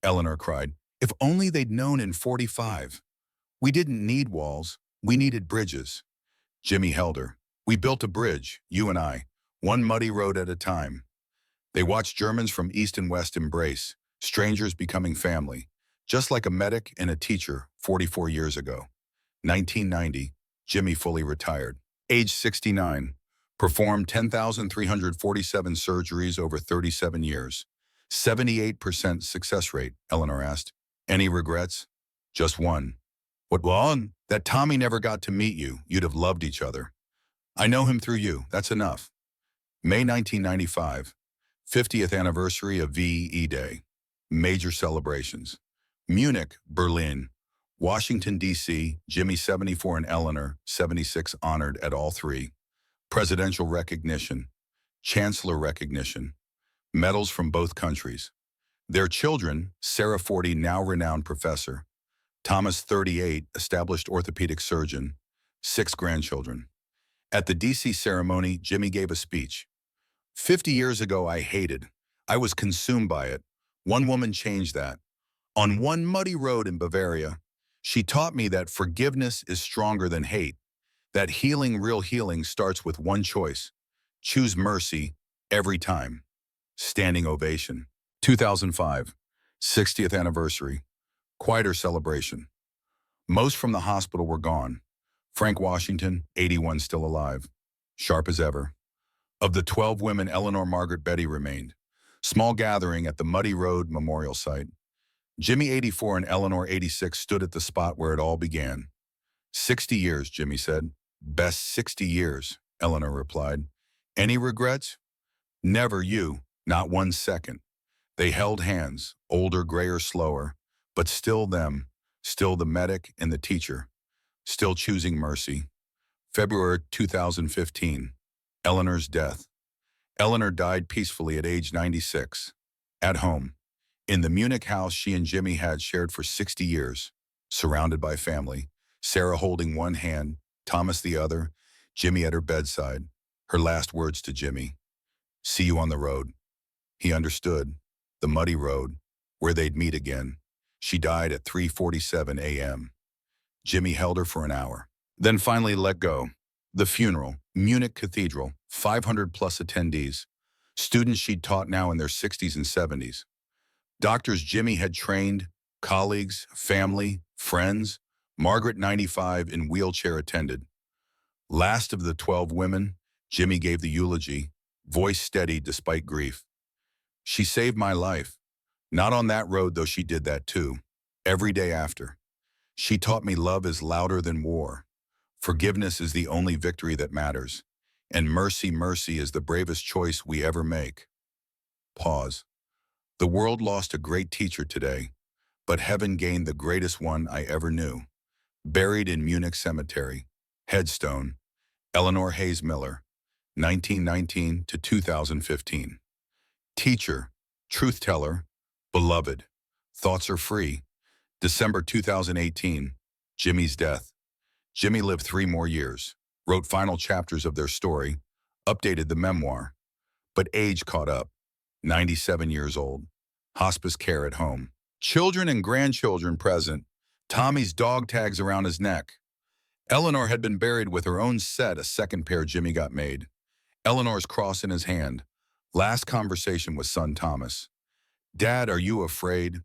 Eleanor cried, "If only they'd known in 45. We didn't need walls. We needed bridges." Jimmy held her. "We built a bridge, you and I, one muddy road at a time." They watched Germans from east and west embrace, strangers becoming family, just like a medic and a teacher 44 years ago. 1990, Jimmy fully retired. Age 69, performed 10,347 surgeries over 37 years. 78% success rate, Eleanor asked. "Any regrets?" "Just one." "What one?" "That Tommy never got to meet you. You'd have loved each other." "I know him through you. That's enough." May 1995, 50th anniversary of VE Day. Major celebrations. Munich, Berlin, Washington, D.C., Jimmy, 74, and Eleanor, 76, honored at all three. Presidential recognition, chancellor recognition, medals from both countries. Their children, Sarah, 40, now renowned professor. Thomas, 38, established orthopedic surgeon. 6 grandchildren. At the D.C. ceremony, Jimmy gave a speech. "50 years ago, I hated. I was consumed by it. One woman changed that. On one muddy road in Bavaria, she taught me that forgiveness is stronger than hate, that healing, real healing, starts with one choice. Choose mercy every time." Standing ovation. 2005, 60th anniversary. Quieter celebration. Most from the hospital were gone. Frank Washington, 81, still alive. Sharp as ever. Of the 12 women, Eleanor, Margaret, Betty remained. Small gathering at the Muddy Road Memorial Site. Jimmy, 84, and Eleanor, 86, stood at the spot where it all began. 60 years, Jimmy said. "Best 60 years," Eleanor replied. "Any regrets?" "Never you, not 1 second." They held hands, older, grayer, slower, but still them, still the medic and the teacher, still choosing mercy. February 2015, Eleanor's death. Eleanor died peacefully at age 96, at home, in the Munich house she and Jimmy had shared for 60 years, surrounded by family, Sarah holding one hand, Thomas the other, Jimmy at her bedside. Her last words to Jimmy, "See you on the road." He understood, the muddy road, where they'd meet again. She died at 3:47 a.m. Jimmy held her for an hour, then finally let go. The funeral, Munich Cathedral, 500 plus attendees, students she'd taught now in their 60s and 70s. Doctors Jimmy had trained, colleagues, family, friends. Margaret, 95, in wheelchair attended. Last of the 12 women, Jimmy gave the eulogy, voice steady despite grief. "She saved my life. Not on that road, though she did that too. Every day after. She taught me love is louder than war. Forgiveness is the only victory that matters. And mercy, mercy is the bravest choice we ever make." Pause. The world lost a great teacher today, but heaven gained the greatest one I ever knew. Buried in Munich Cemetery. Headstone, Eleanor Hayes Miller, 1919 to 2015. Teacher, truth teller, beloved. Thoughts are free. December 2018, Jimmy's death. Jimmy lived 3 more years, wrote final chapters of their story, updated the memoir, but age caught up. 97 years old. Hospice care at home. Children and grandchildren present. Tommy's dog tags around his neck. Eleanor had been buried with her own set, a second pair Jimmy got made. Eleanor's cross in his hand. Last conversation with son Thomas. "Dad, are you afraid?"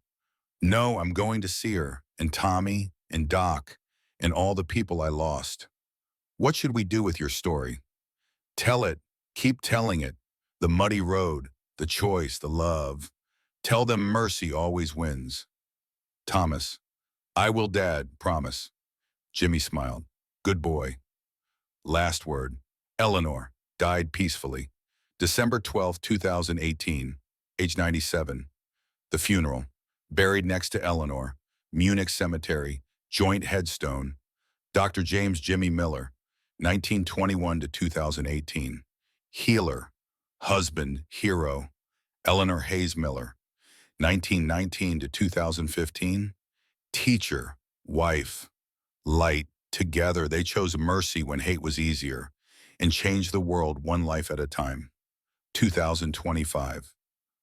"No, I'm going to see her, and Tommy, and Doc, and all the people I lost." "What should we do with your story?" "Tell it, keep telling it. The muddy road, the choice, the love. Tell them mercy always wins. Thomas, I will, Dad, promise. Jimmy smiled. Good boy. Last word. Eleanor died peacefully. December 12, 2018, age 97. The funeral. Buried next to Eleanor. Munich Cemetery. Joint headstone. Dr. James Jimmy Miller, 1921 to 2018. Healer. Husband. Hero. Eleanor Hayes Miller, 1919 to 2015. Teacher. Wife. Light. Together, they chose mercy when hate was easier and changed the world one life at a time. 2025.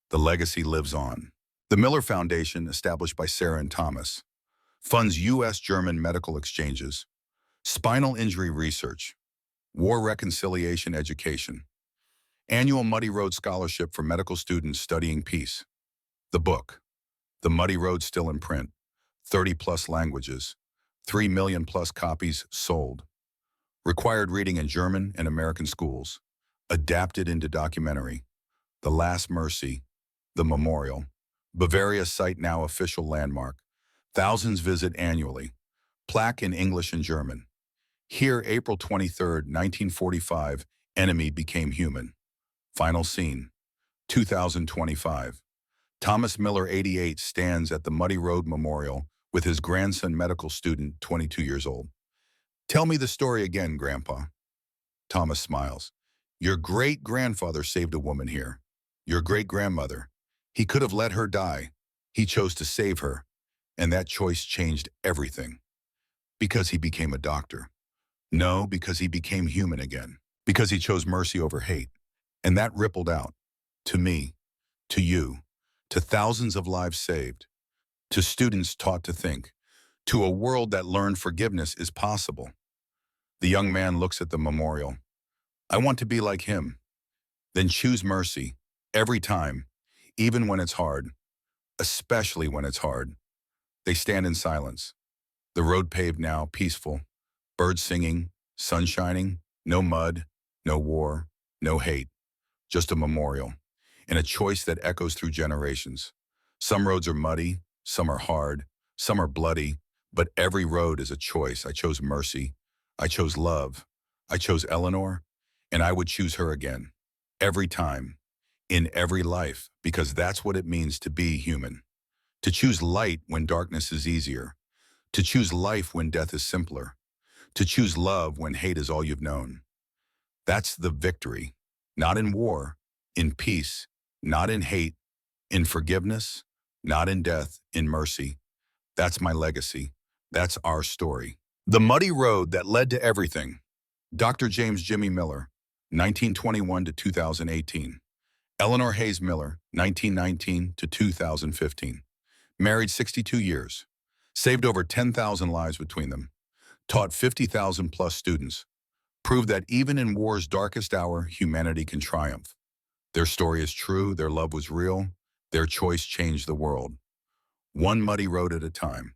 The legacy lives on. The Miller Foundation, established by Sarah and Thomas, funds U.S.-German medical exchanges, spinal injury research, war reconciliation education, annual Muddy Road Scholarship for medical students studying peace. The book, The Muddy Road, still in print, 30-plus languages, 3 million-plus copies sold. Required reading in German and American schools. Adapted into documentary. The Last Mercy. The Memorial. Bavaria site now official landmark. Thousands visit annually. Plaque in English and German. Here, April 23, 1945, enemy became human. Final scene. 2025. Thomas Miller, 88, stands at the Muddy Road Memorial with his grandson, medical student, 22 years old. Tell me the story again, Grandpa. Thomas smiles. Your great-grandfather saved a woman here. Your great-grandmother. He could have let her die. He chose to save her. And that choice changed everything. Because he became a doctor. No, because he became human again. Because he chose mercy over hate. And that rippled out. To me. To you. To thousands of lives saved. To students taught to think. To a world that learned forgiveness is possible. The young man looks at the memorial. I want to be like him. Then choose mercy. Every time. Even when it's hard. Especially when it's hard. They stand in silence. The road paved now, peaceful. Birds singing. Sun shining. No mud. No war. No hate. Just a memorial. And a choice that echoes through generations. Some roads are muddy. Some are hard. Some are bloody. But every road is a choice. I chose mercy. I chose love. I chose Eleanor. And I would choose her again. Every time. In every life. Because that's what it means to be human. To choose light when darkness is easier. To choose life when death is simpler. To choose love when hate is all you've known. That's the victory. Not in war. In peace. Not in hate. In forgiveness. Not in death. In mercy. That's my legacy. That's our story. The Muddy Road that led to everything. Dr. James Jimmy Miller, 1921 to 2018. Eleanor Hayes Miller, 1919 to 2015. Married 62 years. Saved over 10,000 lives between them. Taught 50,000 plus students. Proved that even in war's darkest hour, humanity can triumph. Their story is true, their love was real, their choice changed the world. One muddy road at a time.